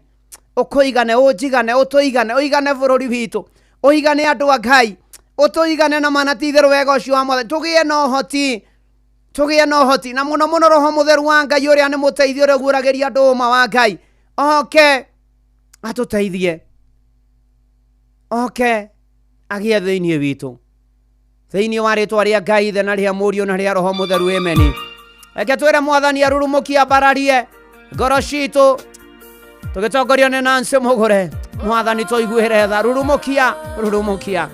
ũkũigane, ũnjigane, ũtũigane, ũigane bũrũri witũ, ũigane andũ a Ngai, ũtũigane na manatitherũ wega ũcio wa Mwathani, tũgĩe na ũhoti na mũno mũno Roho Mũtheru wa Ngai ũrĩa nĩ mũteithio ũrĩa ũguũragĩria andũ ũma wa Ngai oke atũteithie, oke agia thĩinĩ witũ thĩinĩ wa rĩtwa rĩa Ngai ithe na rĩa Mũriũ na rĩa Roho Mũtheru ameni. Reke twĩre Mwathani arurumũkie ambararie ngoro citũ tũgĩtongorio nĩ Nancy Mũgũre. Mwathani tũiguĩre tha, rurumũkia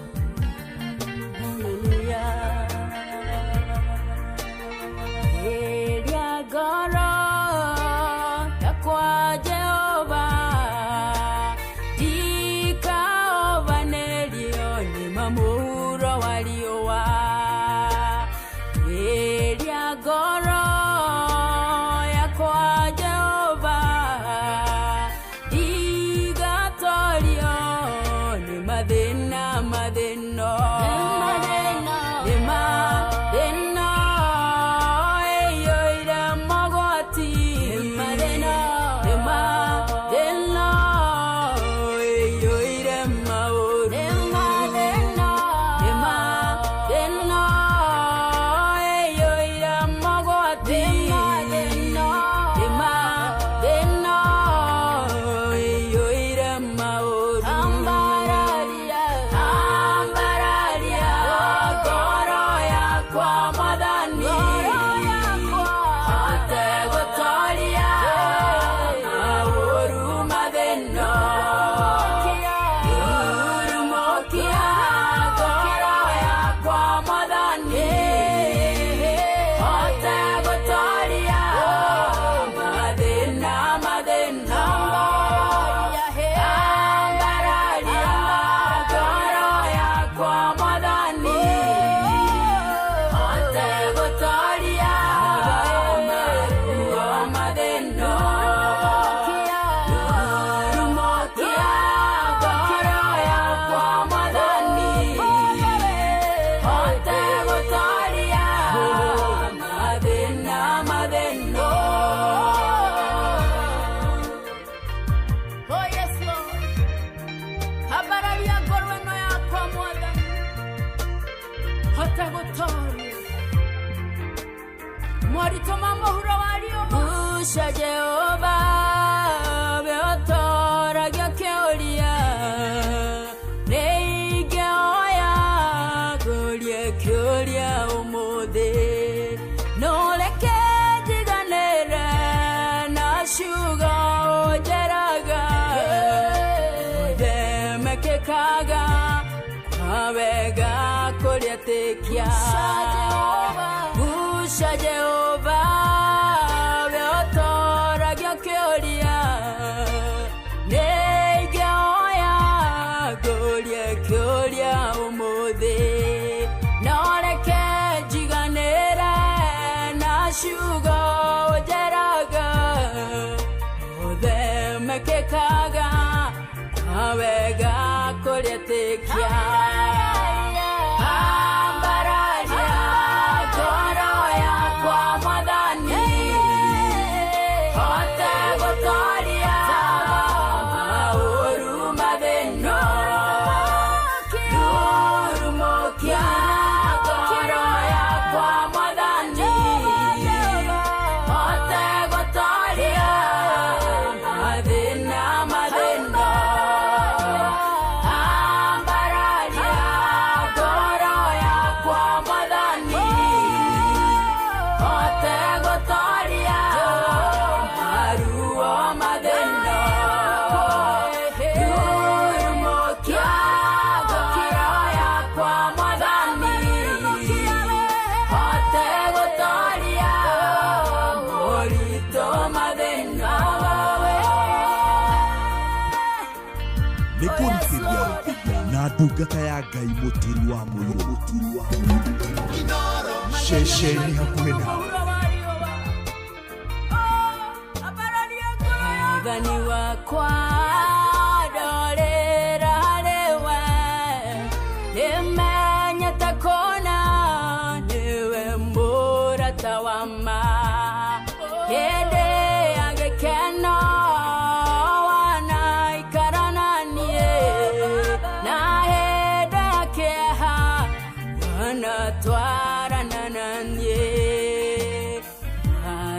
Busha Jehova beotora gyokeoria negeoya golia kyoria umode noreke jiganera na shugo jeraga ode mekekaga awega koletekia Ndungata ya Ngai mũturi wa mũirũ ceceni hakuhĩ nawe Mwathani wakwa ndorera harĩwe nĩmenyete kũna nĩwe mũrata wa ma hĩndĩ ya gĩkeno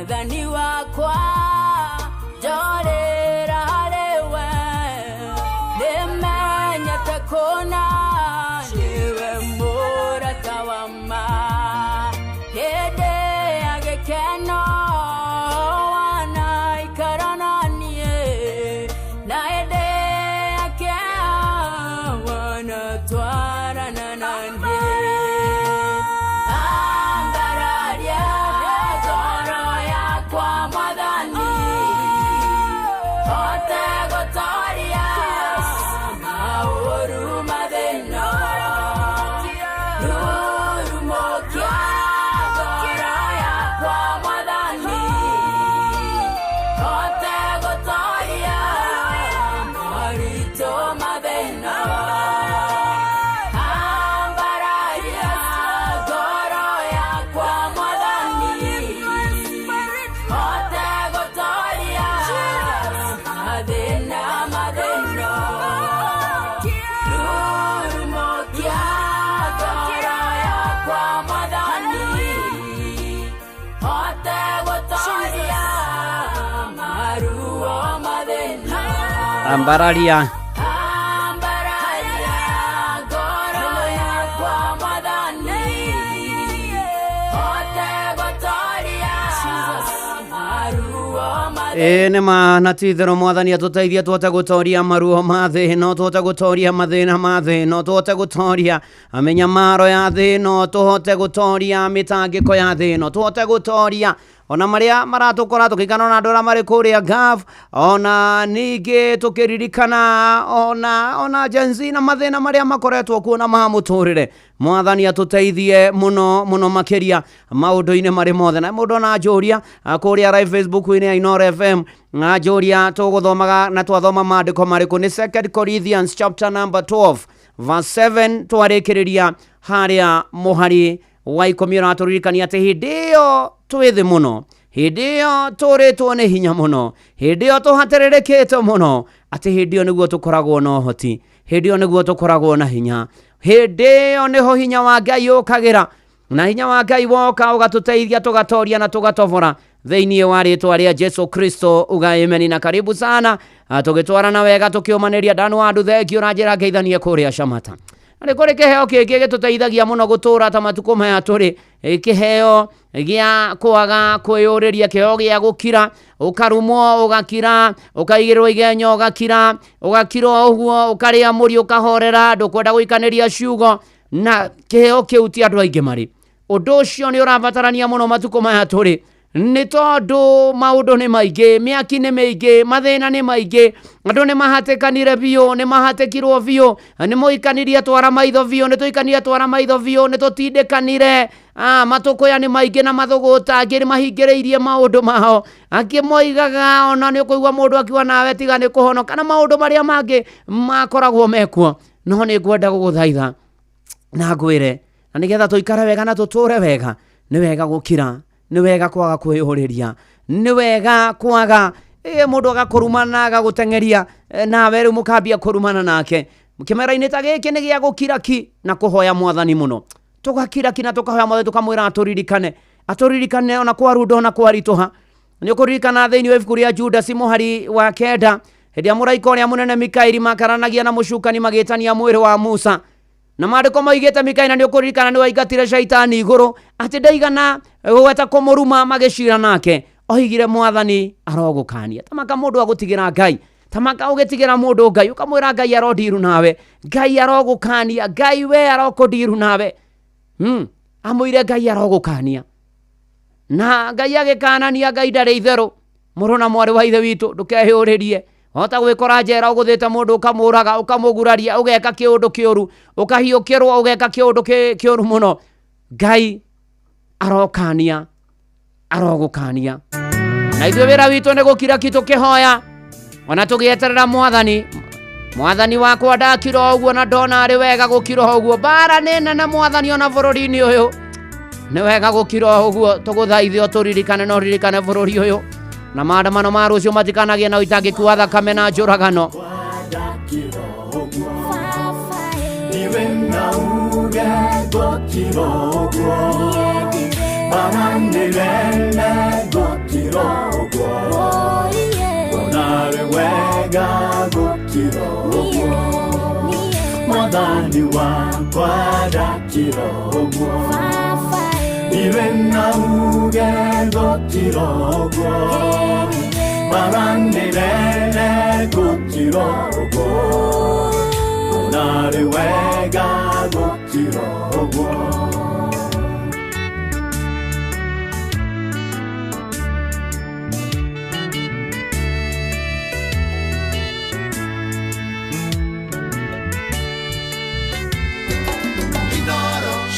Mwathani wakwa ndorera harĩwe nĩmenyete kũna Ambararia. Nĩma na ti-itherũ Mwathani atũteithie tũhote gũtoria maruo ma thĩ ĩno, tũhote gũtoria mathĩna ma thĩ ĩno, tũhote gũtoria mĩnyamaro ya thĩ ĩno, tũhote gũtoria mĩtangĩko ya thĩ ĩno, tũhote gũtoria ona marĩa maratũkora tũkĩikana na andũ arĩa marĩ kũrĩa Gulf, ona ningĩ tũkĩririkana ona Gen Z na mathĩna marĩa makoretwo kuo na mamũtũrĩre. Mwathani atũteithie mũno mũno makĩria maũndũ-inĩ marĩ mothe. Na mũndũ ona njũria kũrĩa live Facebook-inĩ ya Inooro FM, na njũria tũgũthomaga na twathoma maandĩko marĩkũ nĩ 2 Corinthians chapter number 12 verse 7 twarĩkĩrĩria harĩa mũhari wa 10 na tũririkania atĩ hĩndĩ ĩyo twĩ thĩ mũno, hĩndĩ ĩyo tũrĩtwo nĩ hinya mũno, hĩndĩ ĩyo tũhatĩrĩrĩkĩte mũno, atĩ hĩndĩ ĩyo nĩguo tũkoragwo na ũhoti, hĩndĩ ĩyo nĩguo tũkoragwo na hinya, hĩndĩ ĩyo nĩho hinya wa Ngai ũkagĩra, na hinya wa Ngai woka ũgatũteithia tũgatoria na tũgatobora thĩinĩ wa rĩtwa rĩa Jesu Kristo. Uga amen na karibu sana. Tũgĩtwarana wega tũkĩũmanĩria ndanu wa nduthe kĩũra njĩra ngeithanie kũrĩa Shamata. Nĩ kũrĩ kĩheo kĩngĩ gĩtũteithagia mũno gũtũra ta matukũ maya tũrĩ, kĩheo gĩa kwaga kwĩyũrĩria, kĩheo gĩa gũkira, ũkarumwo ũgakira, ũkaigĩrĩrwo igenyo ũgakira, ũgakira ũguo ũkarĩa mũri ũkahorera, ndũkwenda gũikanĩria ciugo, na kĩheo kĩu ti andũ aingĩ marĩ. Ũndũ ũcio nĩ ũrabatarania mũno matukũ maya tũrĩ, nĩ tondũ maũndũ nĩ maingĩ, mĩaki nĩ mĩingĩ, mathĩna nĩ maingĩ, andũ nĩ mahatĩkanire biũ, nĩ mahatĩkirwo biũ, nĩ mũikanirie twara maitho biũ, nĩ tũikanire twara maitho biũ, nĩ tũtindĩkanire, matũkũya nĩ maingĩ na mathũgũta, angĩ nĩ mahingĩrĩirie maũndũ mao, angĩ moigaga ona nĩ ũkũigua mũndũ akiuga nawe tiga nĩ kũhonoka, na maũndũ marĩa mangĩ makoragwo mekuo. No nĩ ngwenda gũgũthaitha na ngwĩre, na nĩgetha tũikare wega na tũtũre wega, nĩ wega gũkira, nĩ wega kwaga kwĩyũrĩria, nĩ wega kwaga mũndũ agakũrumana agagũtengeria nawe rĩu mũkambia kũrumana nake. Kĩmera-inĩ ta gĩkĩ nĩ gĩa gũkira ki na kũhoya Mwathani mũno, tũgakira ki na tũkahoya Mwathani, tũkamwĩra atũririkane ona kwaruda ona kwaritũha. Nĩ ũkũririkana thĩinĩ wa ibuku rĩa Judasi mũhari wa 9, hĩndĩ ya mũraika ũrĩa mũnene Mikaeli makaranagia na mũcukani magĩtania mwĩrĩ wa Musa, na maandĩko moigĩte Mikaeli nĩ ũkũririkana nĩ waingatire shaitani igũrũ, atĩ ndaigana gweta kũmũruma magĩcira nake, oigire Mwathani arogũkania. Tamaka mũndũ agũtigĩra Ngai, tamaka ũgĩtigĩra mũndũ Ngai, ũkamwĩra Ngai arondiru nawe, Ngai arogũkania, Ngai we arokũndiru nawe. Amwĩre Ngai arogũkania, na Ngai agĩkanania, Ngai ndarĩ itherũ. Mũrũ na mwarĩ wa ithe witũ, ndũkehĩũrĩrie. Wahota gwĩkora njera ũgũthĩte mũndũ ũkamũraga, ũkamũguraria, ũgeka kĩũndũ kĩũru, ũkahiũkĩrwo ũgeka kĩũndũ kĩũru mũno. Ngai arokania, arogũkania. Na ithuĩ wĩra witũ nĩ gũkira ki tũkĩhoya, ona tũgĩeterera Mwathani. Mwathani wakwa ndakira ũguo na ndona arĩ wega gũkira ũguo. Mbara nĩ nene Mwathani ona bũrũri-inĩ ũyũ, nĩ wega gũkira ũguo. Tũgũthaithie ũtũririkane na ũririkane bũrũri ũyũ, na maandamano ma rũciũ matikanagie na ũitangĩki wa thakame na njũragano. Mwathani wakwa ndakira ũguo, iwe na uge gũkira ũguo, maranĩrere gũkira ũguo, narĩ wega gũkira ũguo.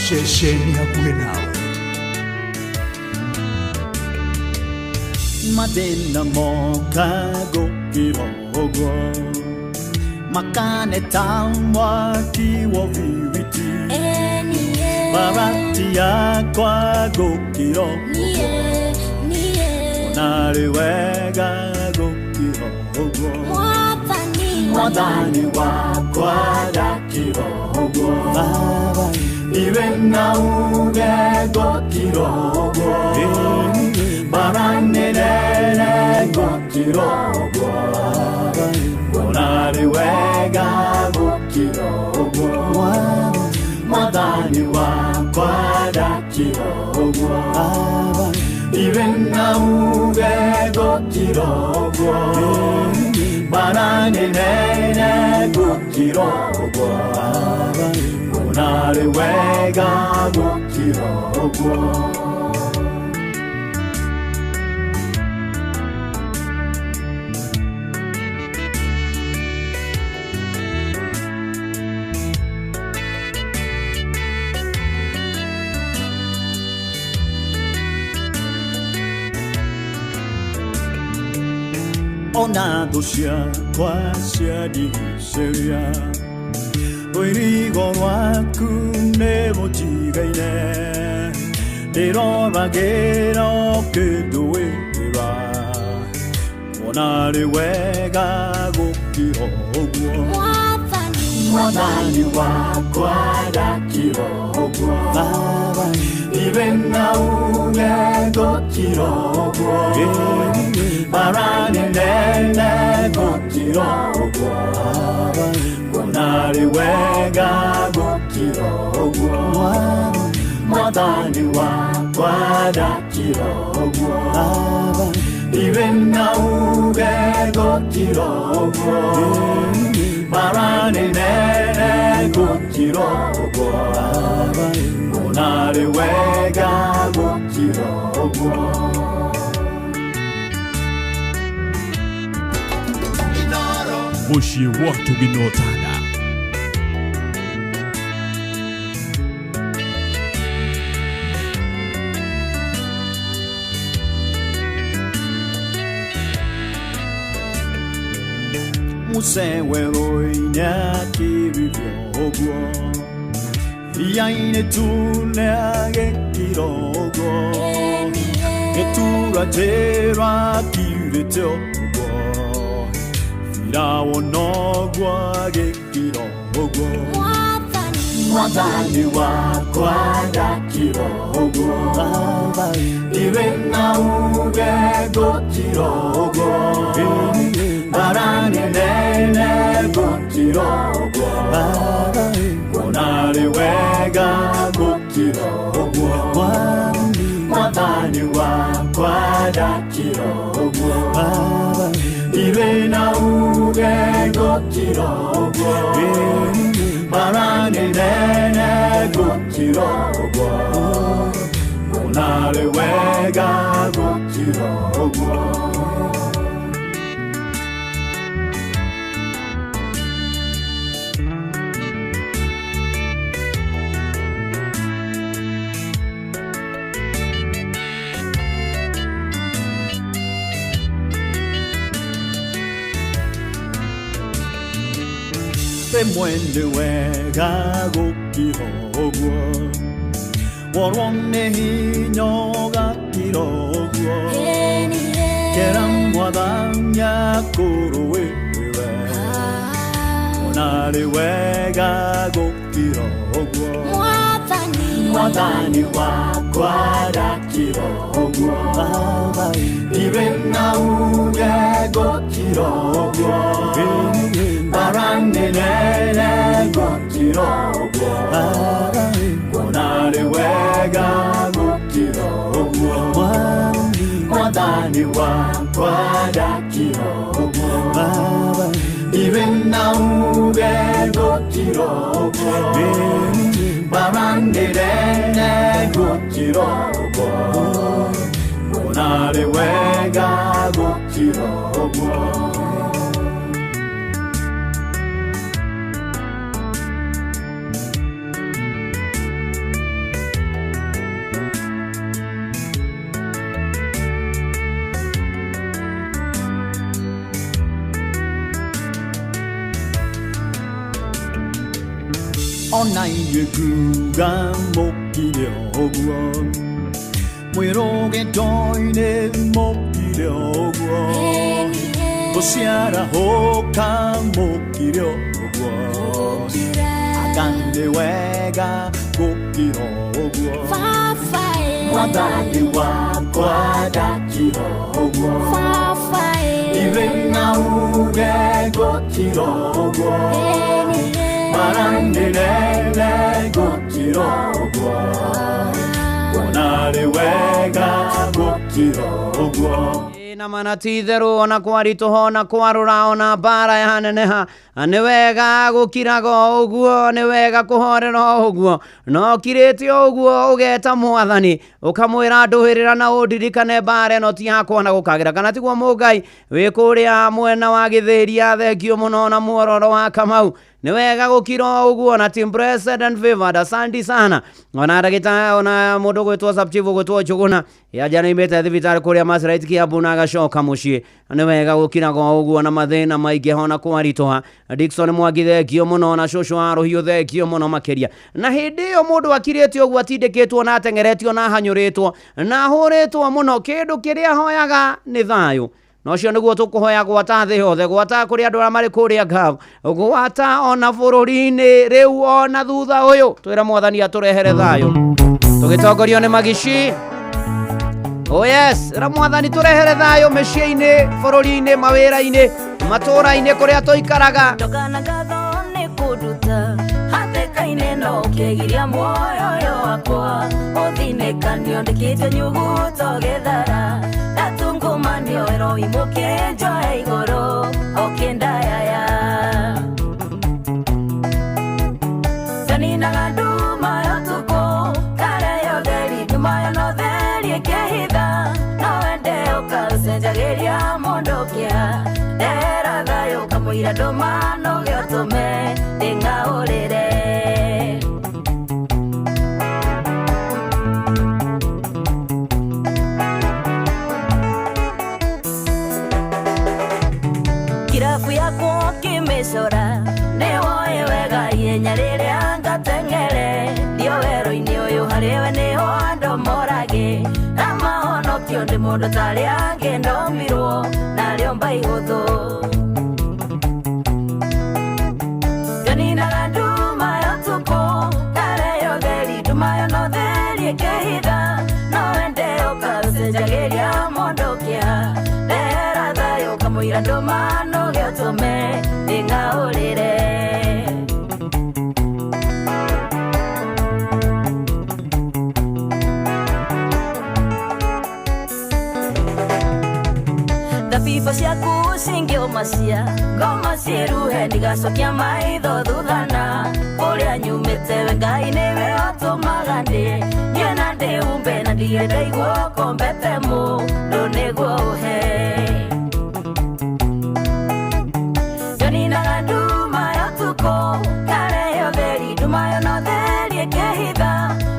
Ceceni hakuhĩ nawe. Mathĩna moka gũkira ũguo, makaneta mwaki wa ũbiriti, barati yakwa gũkira ũguo, narĩ wega gũkira ũguo. Mwathani wakwa ndakira ũguo, iwe na uge gũkira ũguo, maranĩrere gũkira ũguo, wega gukira uguo Mwathani wakwa ndakira uguo Iwe na uge gukira uguo Bara nene gukira uguo Onare wega gukira uguo Ona thũ ciakwa ciandigicĩria rũirigo rwaku nĩ rũnjigaine ndĩroragĩra o kĩndũ wĩra ona rĩ wega gũkira ũguo Mwathani wakwa ndakira ũguo iwe na uge gũkira ũguo bara nene gũkira ũguo ona rĩ wega gũkira ũguo Mwathani wakwa ndakira ũguo iwe na uge gũkira ũguo bara nene gũkira ũguo ona rĩ wega gũkira ũguo Mushi watu ginotana Museweroinya kibibyo ogwo Yaine tune agekira ogwo Etura tera kirete ogwo Firawo nogwa agekira ogwo Mwathani wakwa ndakira ogwo Iwe na uge gũkira ũguo bara nene gũkira ũguo ona rĩ wega gũkira ũguo Mwathani wakwa ndakira ũguo iwe na uge gũkira ũguo bara nene gũkira ũguo ona rĩ wega gũkira ũguo Mwende wega gũkira ũguo worone hinya ũgakira ũguo kera Mwathani akũrũĩrĩre ona rĩ wega gũkira ũguo Mwathani wakwa ndakira ũguo iwe na uge gũkira ũguo bara nene gũkira ũguo ona rĩ wega gũkira ũguo Mwathani wakwa ndakira ũguo iwe na uge gũkira ũguo bara nene gũkira ũguo ona rĩ wega gũkira ũguo ona inyuĩkuga mũkire ũguo mwĩrũgĩtoi-nĩ mũkire ũguo gũciara hũka mũkire ũguo akandĩ wega gũkira ũguo Mwathani wakwa ndakira ũguo iwe na uge gũkira gukirogwo maranginene gukirogwo wonare wega gukirogwo na manatitherũ ona kwarituho na kwarũra ona mbara yaneneha nĩ wega gũkiraga ũguo nĩ wega kũhorera ũguo no kirĩte ũguo ũgeta mwathani ũkamwĩra ndũhĩrĩra na ũndirikane mbara ĩno ti yakwa na gũkagĩra kana tiguo Mũngai wĩ kũrĩa mwena wa Gĩthĩria thengio mũno na muororo wa Kamau nĩ wega gũkira ũguo na team blessed and favored asante sana ona ndagĩta ona mũndũ gwĩtwo subchief gwĩtwo Njũgũna yaja nĩimĩte thibitarĩ kũrĩa Marsabit Kiambu na agacoka mũciĩ nĩ wega gũkiraga ũguo na mathĩna maingĩ hona kwarituha Dickson Mwangi thengio mũno na cũcũ wa Rũhiũ thengio mũno makĩria na hĩndĩ ĩyo mũndũ akirĩtio ũguo atindĩkĩtwo na atengeretio na hanyũrĩtwo na hũrĩtwo mũno kĩndũ kĩrĩa hoyaga nĩ thayũ nocio nĩguo tũkũhoya gwata thĩ yothe gwata kũrĩ andũ arĩa marĩ kũrĩa Ngavu gwata ona bũrũri-inĩ rĩu ona thutha ũyũ twĩra mwathani atũrehere thayũ tũgĩtongorio nĩ Magishi oh yes ra mwathani tũrehere thayũ mĩciĩ-inĩ bũrũri-inĩ mawĩra-inĩ matũũra-inĩ kũrĩa tũikaraga ndũkanagatho nĩ kũnduta hatĩka-inĩ no ũkĩgiria muoyo ũyũ wakwa ũthinĩkanio ndĩkĩte nyuguto gĩthara ndatungũmanio ero imũkie njoe igũrũ ũkĩndayaya taninaga nduma ya ũtukũ kareyo theri nduma ya no theri ĩkĩhitha no wende ũkacenjagĩria mũndũ kĩa ndera thayũ kamũira ndũma no gĩotũme ndĩng'aũrĩre kirabu yakwo kĩmĩcora nĩ woĩ wega ihenya rĩrĩa ngateng'ere ndio werũ-inĩ ũyũ harĩwe nĩho andũ morage na mahonokio nĩ mũndũ tarĩ angĩ ndombirwo narĩo mbaihũthũ nganinaga nduma ya ũtukũ kareyo theri nduma ya no theri ĩkĩhitha no wende ũkacenjagĩria mũndũ kĩa ndera thayũ kamũira ndũma no gĩotũme ndĩng'aũrĩre thabibũ ciaku cingĩũmacia ngoma ciĩruhe ndigacokia maitho thuthana kũrĩa nyumĩte we Ngai nĩwe ũtũmaga ndĩ niĩ na ndĩhumbe na ndirĩ ndaigua kombete mũndũ nĩguo ũhe nganinaga nduma ya ũtukũ kareyo theri nduma ya no theri ĩkĩhitha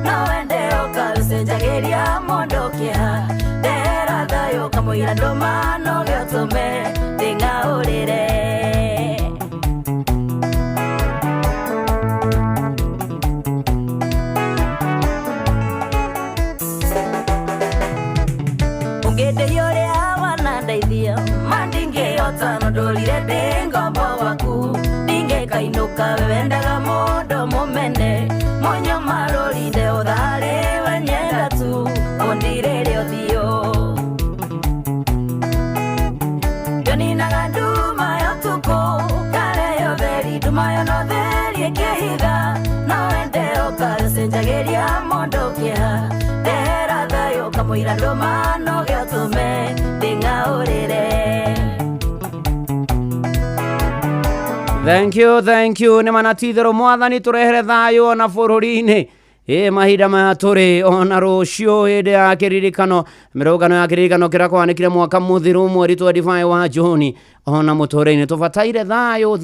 no wende ũkacenjagĩria mũndũ kĩeha ndera thayũ kamũira ndũma no gĩotũme ndĩng'aũrĩre ũngĩndeithia ũrĩa wanandeithia ma ndingĩhota no ndũrire ndĩ ngombo waku ndingĩkainũka we wendaga mũndũ mũmene mũnyamarũrinde ũtharĩ we nyenda tu ũndirĩre ũthiũ nganinaga nduma ya ũtukũ kareyo theri nduma ya no theri ĩkĩhitha no wende ũkacenjagĩria mũndũ kĩeha ndera thayũ kamũira ndũma no gĩotũme ndĩng'aũrĩre thank you nĩ manatitherũ mwathani tũrehere thayũ ona bũrũri-inĩ mahinda maya tũrĩ ona rũciũ hĩndĩ ya kĩririkano mĩrũgano ya kĩririkano kĩrĩa kwanĩkire mwaka mũthiru mweri 25 wa Juni ona mũtũrĩ-inĩ tũbataire thayũ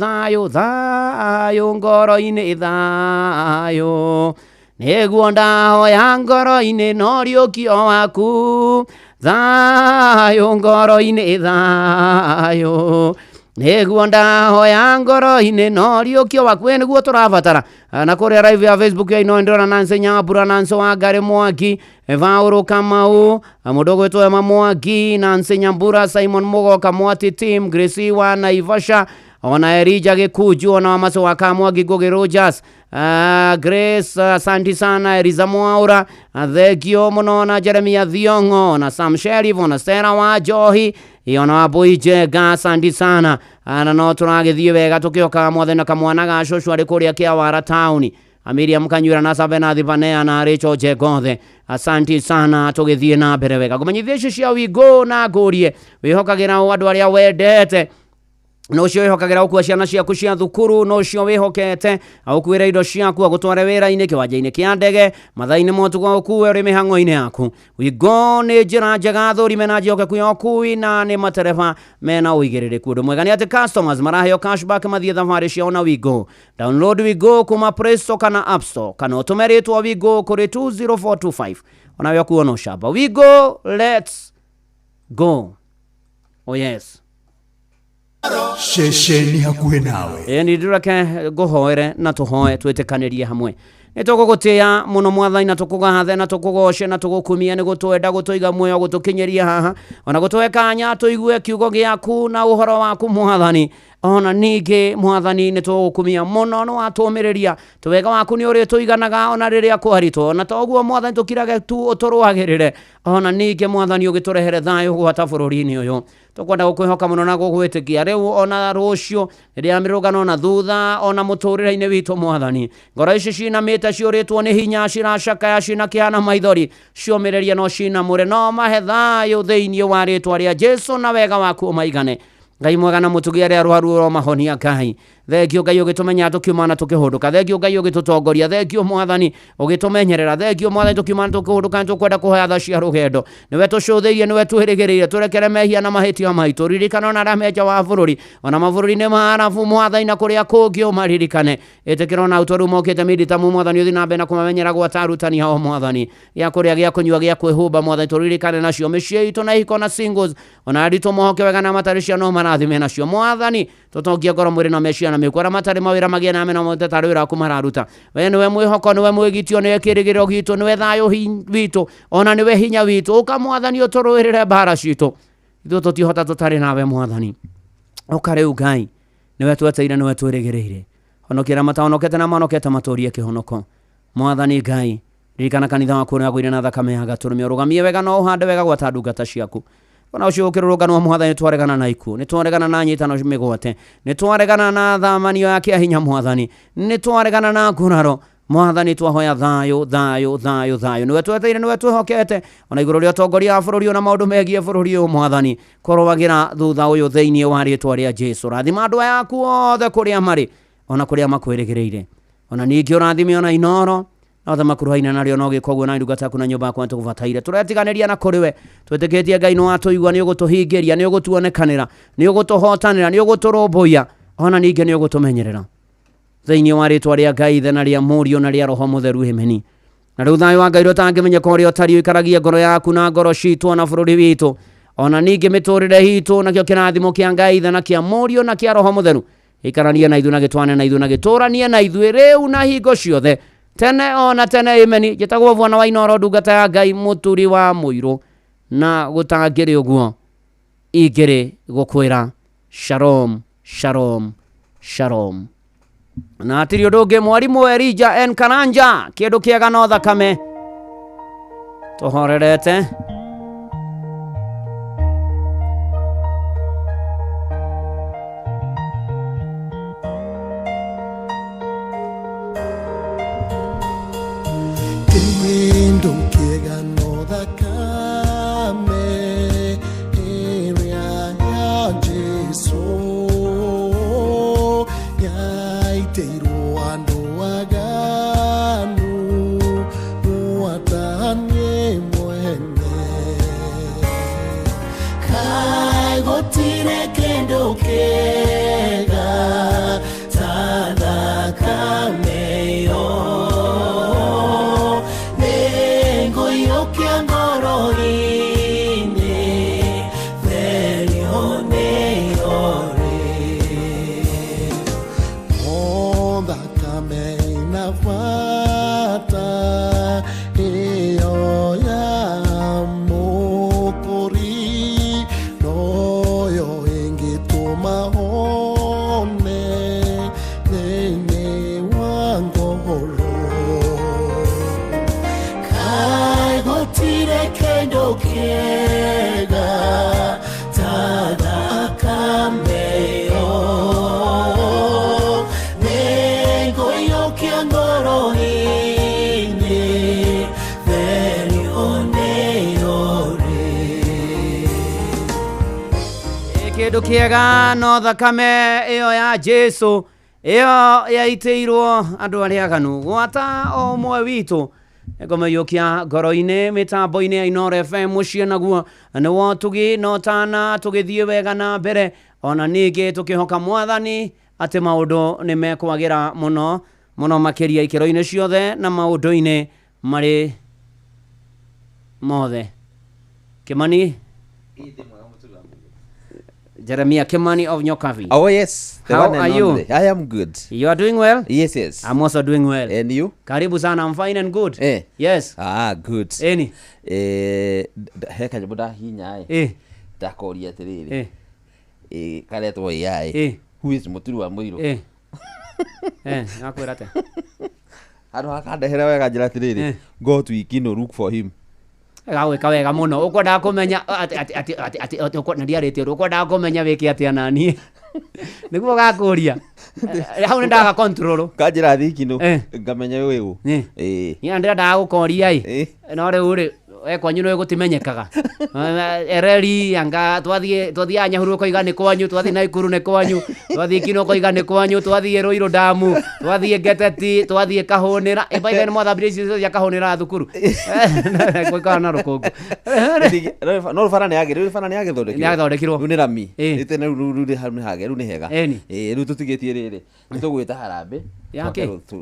ngoro-inĩ thayũ nĩguo ndahoya ngoro-inĩ no riũkio waku thayũ ngoro-inĩ thayũ nĩguo ndahoya ngoro-inĩ no riũkio waku nĩguo tũrabatara na kũrĩa live ya Facebook ya Inondora Nancy Nyambura Nancy Wangari Mwangi Evaũrũ Kamau mũndũ gwĩtwo Emma Mwangi Nancy Nyambura Simon Mũgoka Mwati Team Gracie wa Naivasha ona Erija Gikuju, ona Wamaso Wakamwa Gigoge Rogers, Grace, asante sana Eriza Mwaura, Thegio Monona Jeremia Thiongo, na Sam Sheriff, ona Stera wa Johi, iona Wabui Jega, asante sana. Na no turagithie wega tukioka mwothe na kamwana gacocũ ari kuria Kiawara town. Miriam Kanyura na Savena Thivanea na Rachel Jegothe, asante sana, tugithie na mbere wega kumenyithia cia wigo na ngurie wihokagira andu aria wendete no cio wihokagira ukua ciana ciaku cia thukuru no cio wihokete aukwira indo ciaku agutware wira-ini kiwanja-ini kia ndege mathaini motugo ukuwe uri mihango-ini yaku wigo ni njira njega thurime na njoke kuyokui na ni matereba mena uigiririku undu mwega ni ati customers maraheo cashback mathie thamari ciao na wigo. Download wigo kuma Play Store kana App Store kana utume ritwa wigo kuri 20425 onawe kuona ushaba wigo. Let's go. Oh yes. Shesheni hakuhe nawe. Ni ndurake gohoere na tuhoe twetekanirie hamwe. Nitugugutia muno Mwathani na tukugathe na tukugoshe na tugukumia ni gutwenda gutuiga muoyo gutukinyeria haha ona gutwekanya tuigue kiugo giaku na uhoro waku Mwathani. Ona ningi Mwathani ni tugukumia muno no atumireria tuwega waku ni uri tuiganaga ona riria kwaritwo na toguo Mwathani tukirage tu uturwagirire ona ningi Mwathani ugiturehere thayo gwata bururi-ini uyu tukwenda gukwihoka muno na gugwitikia riu ona rucio riria mirugano na thutha ona muturire-ini witu Mwathani ngoro ici cina mita ciuritwo ni hinya ciracakaya cina kiana maithori ciomireria no cina mure no mahe thayo thiini wa ritwa ria Jesu na wega waku maigane. Ngai mwega na mutugia ria ruharu ro mahonia Ngai. Thegio Ngai ugitumenya tukiumana tukihunduka. Thegio Ngai ugitutongoria. Thegio Mwathani ugitumenyerera. Thegio Mwathani tukiumana tukihunduka tukwenda kuhoya tha cia rugendo. Niwe tucuthirie niwe tuhirigireire turekere mehia na mahitio maitu ririkana ona rameja wa bururi ona mavururi-ini marafu Mwathani na kuria kungi umaririkane itikira na utoru mokite midita Mwathani uthi na mbena kumamenyera gwatarutani hao Mwathani ya kuria gia kunyua gia kwihumba Mwathani turirikane nacio micii itu na iko na singles ona arito mohoke wega na matarisha no marathime nacio Mwathani tutongia ngoro mwiri na mecia na mikwara matari mawira magia na mena mote tarwira kumararuta we niwe mwihoko niwe mwigitio niwe kirigiro gitu niwe thayo witu ona niwe hinya witu uka Mwathani uturwirire bara citu ithu tutihota tutari nawe Mwathani ukare Ngai niwe tweteire niwe twirigireire honokera mataonokete na manokete maturie kihonoko Mwathani Ngai ririkana kanitha waku ni agwire na thakame ya gaturumia rugamie wega no uhande wega gwata ndungata ciaku ona ucio ukirurugano Mwathani twaregana na iku ni twaregana na nyitano migwate ni twaregana na thamanio ya kiahinya Mwathani ni twaregana na nguraro Mwathani twahoya thayo thayo thayo thayo niwe tweteire niwe twihokete ona iguru ria tongoria bururi ona maundu megie bururi uyu Mwathani korowagira thutha uyu thiini wa ritwa ria Jesu rathima andu ayaku othe kuria mari ona kuria makwirigireire ona ningi urathime ona inoro othe makuruhaina nario no gikoguo na ndungata kuna nyumba yakwa tukuvataire turetiganiria na kuriwe twetikitie Ngai no atuigua ni ugutuhingiria ni ugutuonekanira ni ugutuhotanira ni uguturumbuia ona ningi ni ugutumenyerera thiini wa ritwa ria Ngai thena ria Murio na ria Roho Mutheru himeni na riu thayo wa Ngai rutangimenyeka uria utari ikaragia ngoro yaku na ngoro citu na bururi witu ona ningi miturire hitu na kio kirathimo kia Ngai thena kia Murio na kia Roho Mutheru ikarania na ithu na gitwane na ithu na giturania na ithu riu na hingo ciothe tene ona tene imeni gitagwo Bwana wa Inoro ndungata ya Ngai muturi wa muiru na gutangire uguo igire gukwira shalom shalom shalom na atiri ndungi mwarimu Erija N Karanja kindu kiega no thakame tuhorerete Yo kindu kiega no thakame iyo ya Jesu iyo yaiteirwo andu aria aganu gwata o mwe witu ngomayukia ngoro-ini mitambo-ini ya Inoro FM mucie naguo niwo tugi no tana tugithie wega na mbere ona ningi tukihoka mwathani ati maundu ni mekwagira muno muno makiria ikero-ini ciothe na maundu-ini mari mothe. Kimani Jeremiah Kimani of Nyokavi. Oh yes. How are you? I am good. You are doing well? Yes, yes. I'm also doing well. And you? Karibu sana, I'm fine and good. Yes. Good. Any? Heka jabuda hinya Takoria tiriri. Karetwo yai. Who is muturu wa muiro? Nakwira te. Anu akandehera wega njira tiriri. Go to Ikino look for him. Gawe kawega muno ukwenda kumenya ati ukwenda ndiarite ukwenda kumenya wiki atia nani niguo gakuria hau ni ndaga control kanjira thikino ngamenya wiu ni ndenda gukoria no riu ri kwanyu no gutimenyekaga ereri anga twathie anyahuru koiga ni kwanyu twathie Naikuru ni kwanyu twathie Kino koiga ni kwanyu twathie Ruiru damu twathie Geteti twathie Kahunira ibaiga ni mwathabire icio cia Kahunira thukuru koiga na rukungu no farane yage thondekirwo ni rami itene ru haru ni hage ru ni hega ru tutigetie riri nitugwita harambe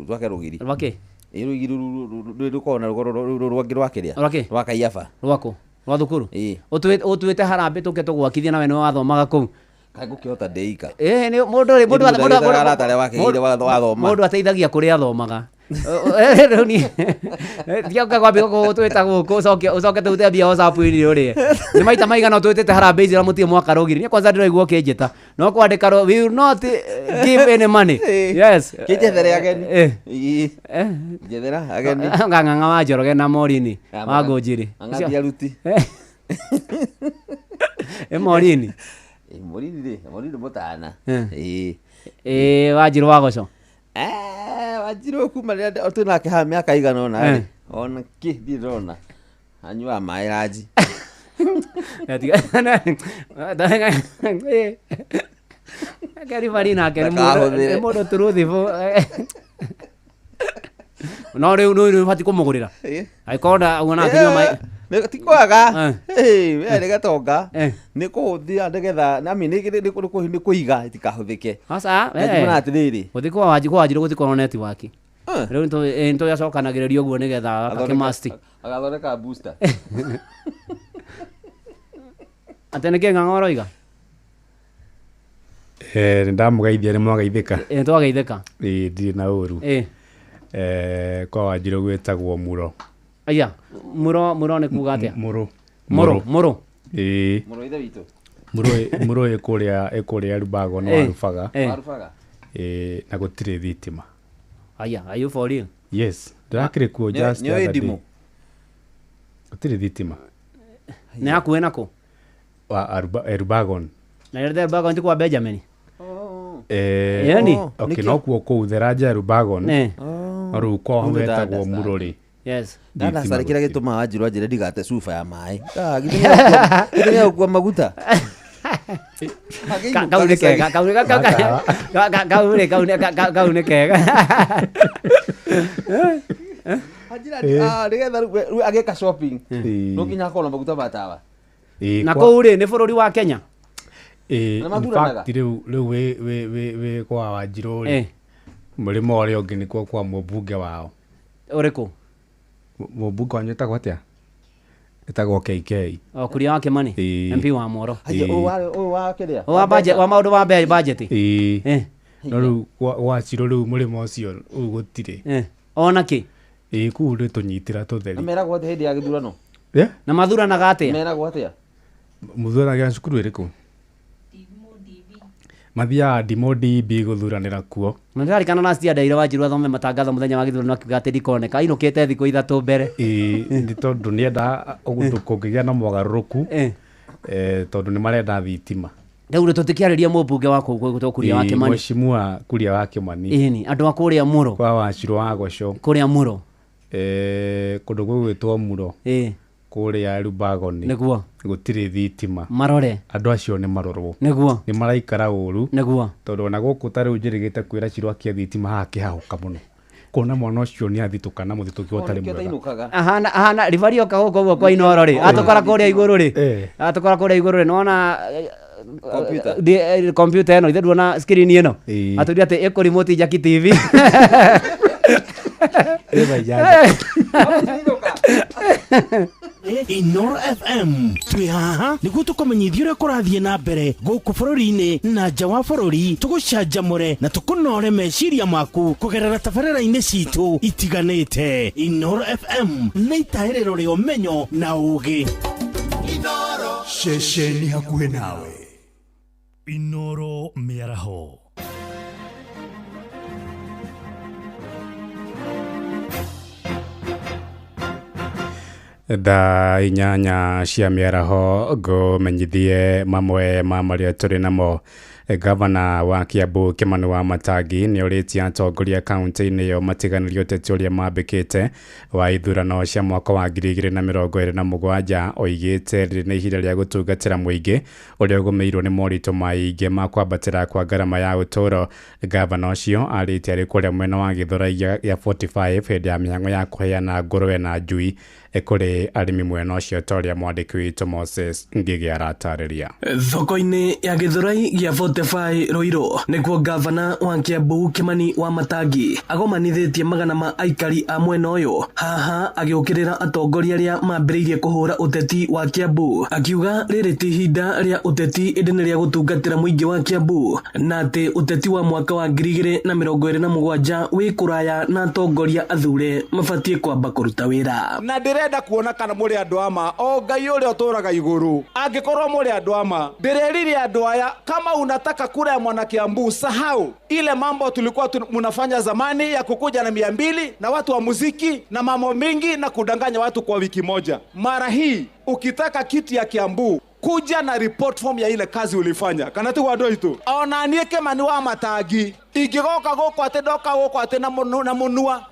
twake rugiri rwake iru rukona rwangi rwakiria rwakaiaba rwako rwa thukuru utuite harambe tuke tugwakithia nawe ni wathomaga kuu kagukihota ndeika ni mundu ateithagia kuria athomaga ni thiaka kwambia gutwita guku ucoke tute bia WhatsApp-ini urie ni maita maigana twitite harambe izira mutie mwaka rugiri ni kwanza ndiraigua kinjita no kwandika we will not give any money yes kinjethere ageni njethera ageni nganga wa Njoroge na Morini wa Ngunjiri angathia ruti Morini Morini mutana Wanjiru wa Goco Wanjiru kuma rĩrĩa twĩnake haha mĩaka igana ũna ona kĩ ndirona anyua maĩ ranji Keri Marina keri mũndũ turuthibu no rĩu bati kũmũgũrĩra aikonda uona akinyua maĩ tikwaga we gatonga ni kuhuthia ndegetha nami ni kuiga itikahuthike sasa ndimana atiriri uthikwa Wanjiru guthikorwo network riu nto yacokanagĩrĩria ũguo nigetha akakimasti agathondeka booster atene keng'ang'a ũroiga ndamugeithia ni mwagaithika twageithĩka ndirĩ na ũru kwa Wanjiru gwĩtagwo Muro. Aya, muro ni kuga atia? Muro. Muro ithe witũ. Muro ekuria Rubago no arubaga. Na gutire thitima. Aya, are you for real? Yes. Ndakire kuo just the other day. Gutire thitima. Ni hakuhĩ nako? Rubago. Na yerde Rubago ndiko wa Benjamin. Yani? Okay, no kuo kuu theraja Rubago. Aru kwa wetagwo Muro ri. Yes. Dada sare kira gituma Wanjiru ajire ndigate sufa ya maĩ. Githenya gukua maguta. Kaune kega. Ajira nigetha ageka shopping. No kinya akona maguta matawa. Na kou ri ni bururi wa Kenya. In fact riu we kwa Wanjiru ri. Murimo uri ungi ni kwa mũmbunge wao. Uriku? Mũmbunge wanyu etagwo atia? Etagwo KK. Kuria wa Kimani MP wa Moro. Wa kiria? Wa budget wa maundu wa budget. No riu Wanjiru riu murimo ucio gutire. Ona ki? Kuu ri tunyitira tutheri. Na meragwo atia hindi ya githurano? Na mathuranaga atia? Meragwo atia? Muthuranaga cukuru iriku? Mathiaga Ndimo DB guthuranira kuo. Na ndirikana na stia ndaire Wanjiru athome matangatho muthenya wa githurano akiuga ati ndikoneka inukite thikũ ithatũ mbere. Ndi tondu nienda kũngĩgĩa na mogarũrũku tondu ni marenda thitima. Rĩu nĩ tũtikiarĩria mũmbunge wa kũu Kuria wa Kimani. Mheshimiwa Kuria wa Kimani. Ni andũ a kũrĩa Muro. Kwa Wanjiru wa Goco. Kũrĩa Muro. Kũndũ gwĩtwo Muro. kuri ya Rubagoni niguo gutiri thitima marore andu acio ni marorwo niguo ni maraikara uru niguo tondu na guku tari njirigite kwira cirwakia thitima hakihahuka muno kona mwana ucio ni athituka na muthituki utari mwega ahana rivario ka huko kwa Inoro ri atukora kuria iguru ri atukora kuria iguru ri nona computer eno ithe duona screen eno aturi ate eko remote Jackie TV Inoro FM twi haha niguo tukomenyithia uria kurathie na mbere guku bururi-ini na nja wa bururi tugucanjamure na tukunore meciria maku kugerera tabarĩra-inĩ citu itiganĩte. Inoro FM nĩ itaĩrĩro rĩa ũmenyo na ũũgĩ. Inoro ceceni hakuhĩ nawe. Inoro mĩaraho. Thaa inyanya cia mĩaraho ngũmenyithie mamwe ma marĩa tũrĩ namo. Gavana wa Kiambu Kimani Wamatangi nĩ ũrĩtie atongoria kaunti-inĩ ĩyo matiganĩrie ũteti ũrĩa mambĩkĩte wa ithurano cia mwaka wa 2027 oigĩte rĩrĩ nĩ ihinda rĩa gũtungatĩra mũingĩ ũrĩa ũgũmĩirwo nĩ moritũ maingĩ ma kwambatĩra kwa ngarama ya ũtũũro. Gavana ũcio arĩtie arĩ kũrĩa mwena wa Gĩthũrai ya 45 hĩndĩ ya mĩhang'o ya kũheana ngũrwe na njui kũrĩ arĩmi mwena ũcio ta ũrĩa mwandĩki witũ Moses Ngigi aratarĩria. Thoko-inĩ ya Gĩthũrai gĩa 45 Ruiru nĩkuo gavana wa Kiambu Kimani Wamatangi agomanithĩtie magana ma aikari a mwena ũyũ, haha agĩũkĩrĩra atongoria arĩa mambĩrĩirie kũhũra ũteti wa Kiambu, akiuga rĩrĩ ti ihinda rĩa ũteti ĩndĩ nĩ rĩa gũtungatĩra mũingĩ wa Kiambu, na atĩ ũteti wa mwaka wa 2027 wĩ kũraya na atongoria athure mabatiĩ kwamba kũruta wĩra. Na ndĩrenda kuona kana mũrĩ andũ ama o Ngai ũrĩa ũtũraga igũrũ angĩkorwo mũrĩ andũ ama ndĩrerire andũ aya kama unataka kura ya mwana Kiambu sahau ile mambo tulikuwa munafanya zamani ya kukuja na 200 na watu wa muziki na mambo mingi na kudanganya watu kwa wiki moja. Mara hii ukitaka kiti ya Kiambu kuja na report form ya ile kazi ulifanya kana tu wado itu ona nie Kimani Wamatangi igigoka goko ate doka goko ate na munua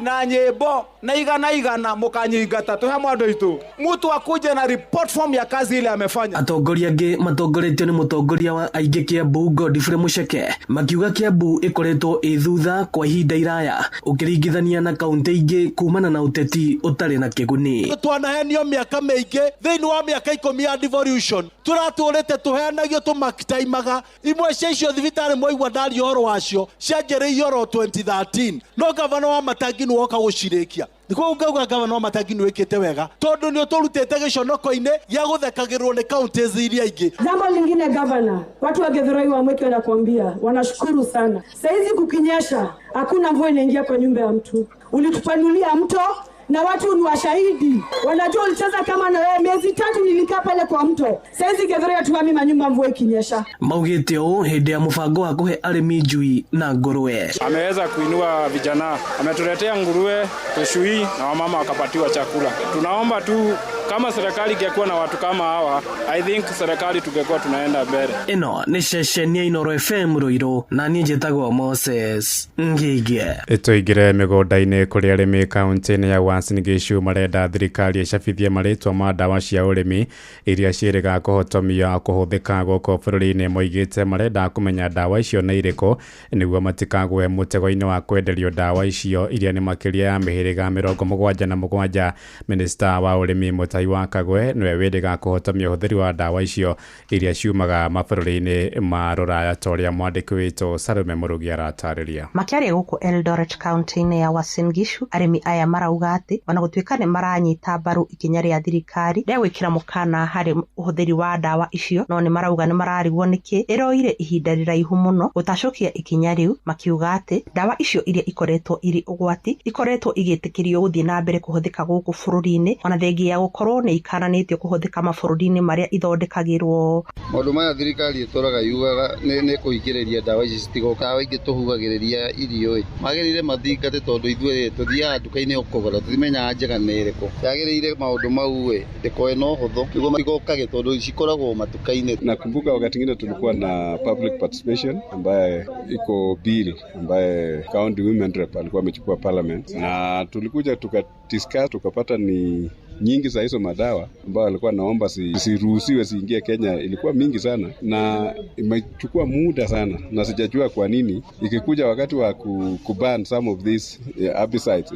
na nyebo na igana mukanyingata tu hamwe ando itu mtu akuje na report form ya kazi ile amefanya. Atongoria angĩ matongoretio nĩ mũtongoria wa aingĩ Kiambu Godfrey Mucheke makiuga Kiambu ĩkoretwo ĩthutha kwa ihinda iraya ũkĩringithania na kaunti ingĩ kumana na ũteti ũtarĩ na kĩguni. Twanahenio mĩaka mĩingĩ thĩinĩ wa mĩaka 10 ya devolution turatũrĩte tũheanagio tũmakitaimaga imwe cia icio thibitarĩ mwaigua ndari ũhoro wacio cianjĩrĩirio oro 2013 no gavana Wamatangi nĩ woka gũcirĩkia. Nikuwa ngauga gavana Wamatangi nĩ wĩkĩte wega tondũ nĩ ũtũrutĩte gĩconoko-inĩ gĩa gũthekagĩrwo nĩ kaunti iria ingĩ. Jambo lingine gavana, watu wa Githurai wa Mwiki wanakuambia wanashukuru sana. Saizi kukinyesha hakuna mvua inaingia kwa nyumba ya mtu. Ulitupanulia mto na watu ni washahidi. Wanajua ulicheza kama na wewe miezi 3 nilikaa pale kwa mto. Saizi Githurai tuami manyumba mvua ikinyesha. Maugĩte ũũ hĩndĩ ya mũbango wa kũhe arĩmi njui na ngũrwe. Ameweza kuinua vijana, ametuletea nguruwe, tushui na wamama wakapatiwa chakula. Tunaomba tu kama serikali ingekuwa na watu kama hawa, I think serikali tungekuwa tunaenda mbele. Ino nĩ ceceni ya Inoro FM Ruiru na niĩ njĩtagwo Moses Ngigi. Tũingĩre mĩgũnda-inĩ kũrĩa arĩmi kaunti-inĩ ya Uasin Gishu marenda thirikari ĩcabithie marĩtwa ma ndawa cia ũrĩmi iria ciĩrĩga kũhotomia kũhũthĩka gũkũ bũrũri-inĩ. Moigĩte marenda kũmenya ndawa icio nĩ irĩkũ nĩguo matikagwe mũtego-inĩ wa kwenderio ndawa icio iria nĩ makĩria ya mĩhĩrĩga 77. Minista wa ũrĩmi Mutahi wa Kagwe nĩwe wĩrĩga kũhotomia ũhũthĩri wa ndawa icio iria ciumaga mabũrũri-inĩ ma rũraya ta ũrĩa mwandĩki witũ Salome Mũrugi aratarĩria. Makĩaria gũkũ Eldoret kaunti-inĩ ya Uasin Gishu, arĩmi aya marauga atĩ ona gũtuĩka nĩ maranyita mbaru ikinya rĩa thirikari rĩa gwĩkĩra mũkana harĩ ũhũthĩri wa ndawa icio, no nĩ marauga nĩ mararigwo nĩkĩ ĩroire ihinda rĩraihu mũno gũtacũkia ikinya rĩu, makiuga atĩ ndawa icio iria ikoretwo irĩ ũgwati ikoretwo igĩtĩkĩrio gũthiĩ na mbere kũhũthĩka gũkũ bũrũri-inĩ ona thengia ya gũkorwo nĩ ikananĩtio kũhũthĩka mabũrũri-inĩ marĩa ithondekagĩrwo. Maũndũ maya thirikari ĩtũraga yugaga nĩ kũingĩrĩria ndawa ici citigoka ndawa ingĩ tũhuhagĩrĩria irio magĩrĩire mathingate tondũ ithuĩ tũthiaga nduka-inĩ kũgũra tũtimenyaga njega nĩ ĩrĩkũ. Yagĩrĩire maũndũ mau ndĩkoe na ũhũthũ nĩguo matigokage tondũ cikoragwo matuka-inĩ. Nakumbuka wakati mwingine tulikuwa na public participation ambaye iko bill ambaye county women rep alikuwa amechukua parliament na tulikuja tukadiscuss tukapata ni nyingi za hizo madawa ambao walikuwa naomba zisiruhusiwe ziingie Kenya ilikuwa mingi sana, na imechukua muda sana, na sijajua kwa nini ikikuja wakati wa kuban some of these herbicides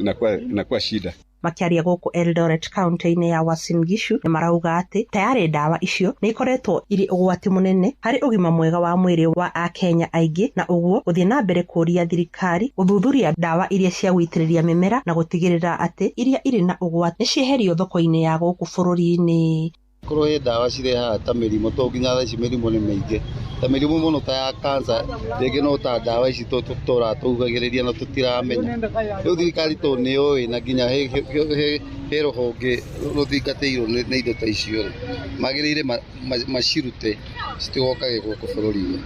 inakuwa shida. Makiaria guku Eldoret County-inĩ ya Uasin Gishu nĩ marauga atĩ tayari ndawa icio nĩ ikoretwo irĩ ũgwati mũnene harĩ ũgima mwega wa mwĩrĩ wa Akenya aingĩ, na ũguo gũthiĩ na mbere kũria thirikari gũthuthuria ndawa iria cia gũitĩrĩria mĩmera na gũtigĩrĩra atĩ iria irĩ na ũgwati nĩ cieherio thoko-inĩ ya gũkũ bũrũri-inĩ. Korwo he ndawa cirehaga ta mĩrimũ, to nginya thaa ici mĩrimũ nĩ mĩingĩ, ta mĩrimũ mũno ta ya cancer, rĩngĩ no ta ndawa ici tũratũgagĩrĩria na tũtiramenya. Rĩu thirikari to nĩyũĩ na nginya he rũhonge rũthingatĩirwo nĩ indo ta icio, magĩrĩire macirute citigokage gũkũ bũrũri-inĩ.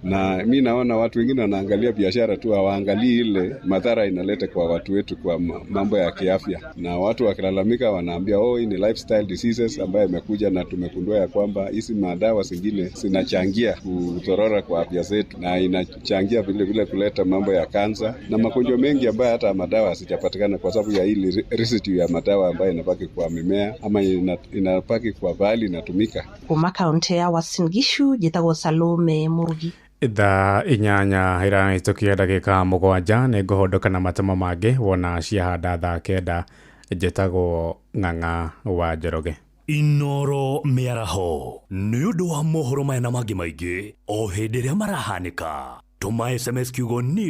Na mi naona watu wengine wanaangalia biashara tu, hawaangalii ile madhara inaleta kwa watu wetu kwa mambo ya kiafya. Na watu wakilalamika wanaambia hii ni lifestyle diseases ambayo imekuja, na tumekundua ya kwamba hizi madawa zingine zinachangia kudorora kwa afya zetu, na inachangia vile vile kuleta mambo ya kansa na magonjwa mengi ambayo hata madawa hazijapatikana kwa sababu ya ile residue ya madawa ambayo inabaki kwa mimea ama inabaki kwa bali inatumika. Kuma kaunti ya Uasin Gishu, njĩtagwo Salome Murugi. Thaa 8 iranĩtũkia ndagĩka 7 nĩ ngũhondoka na matemo mangĩ wona ciahanda thaa 9. Njĩtagwo Ng'ang'a wa Njoroge. Inoro mĩaraho nĩ ũndũ wa mohoro maya na mangĩ maingĩ o hĩndĩ ĩrĩa marahanĩka. Tũma SMS kiugo news